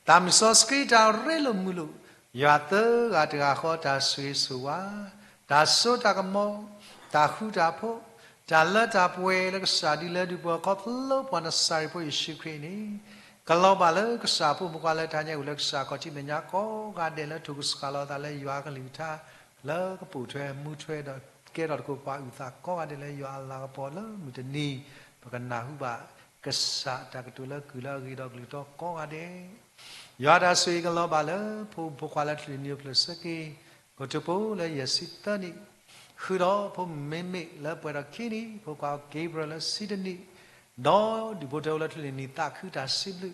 A: 他们说是给他热了木路，越得啊这个好他水手啊，他说他个毛，他胡他坡，他了他不会那个沙地了就不靠路，把那沙坡也是块呢。kalau bala ke sapu muka le tanya ulek sa ko chi menya ko ga de le tu skala ta le yua ka lita le ka pu thwe mu thwe da ke ro ko pa u ta ko ga de le yua la ka po le mu de ni pa ka na hu ba ke sa ta ka tu le ku la ri do ku to ko ga de yua da sui ka lo ba le pu pu kwa le tri ni plus ki ko tu pu le ye si ta ni khu do pu me me le pa ra ki ni pu kwa Gabriel le si de ni đó đi bộ theo là thuyền ni ta khứ ta xí lư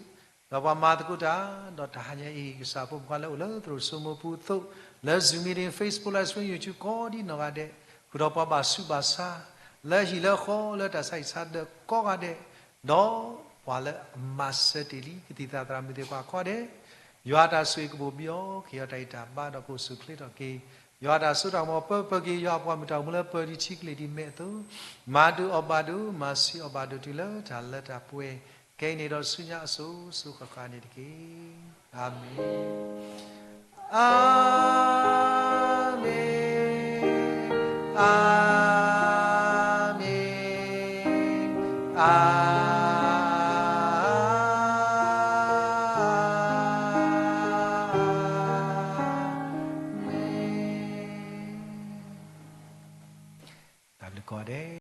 A: đó và mà tôi đã đó ta hay ý cái sao cũng quan là rồi số một phút thôi là zoom meeting Facebook livestream YouTube có đi nó cái đấy đó bà bà su bà sa là gì là khó là ta sai sát được có cái đấy đó và là master daily cái thứ ta làm được qua đấy yo ta suy cái bộ biểu khi ở đây ta ba đó có sự khơi đó cái yo ta suy ra mà bơ cái yo qua mình ta muốn là bơ đi chiếc lấy đi mẹ tu mà du obadu mà si obadu thì là ta puê cái này đó suy nhã su các cái này cái amen amen amen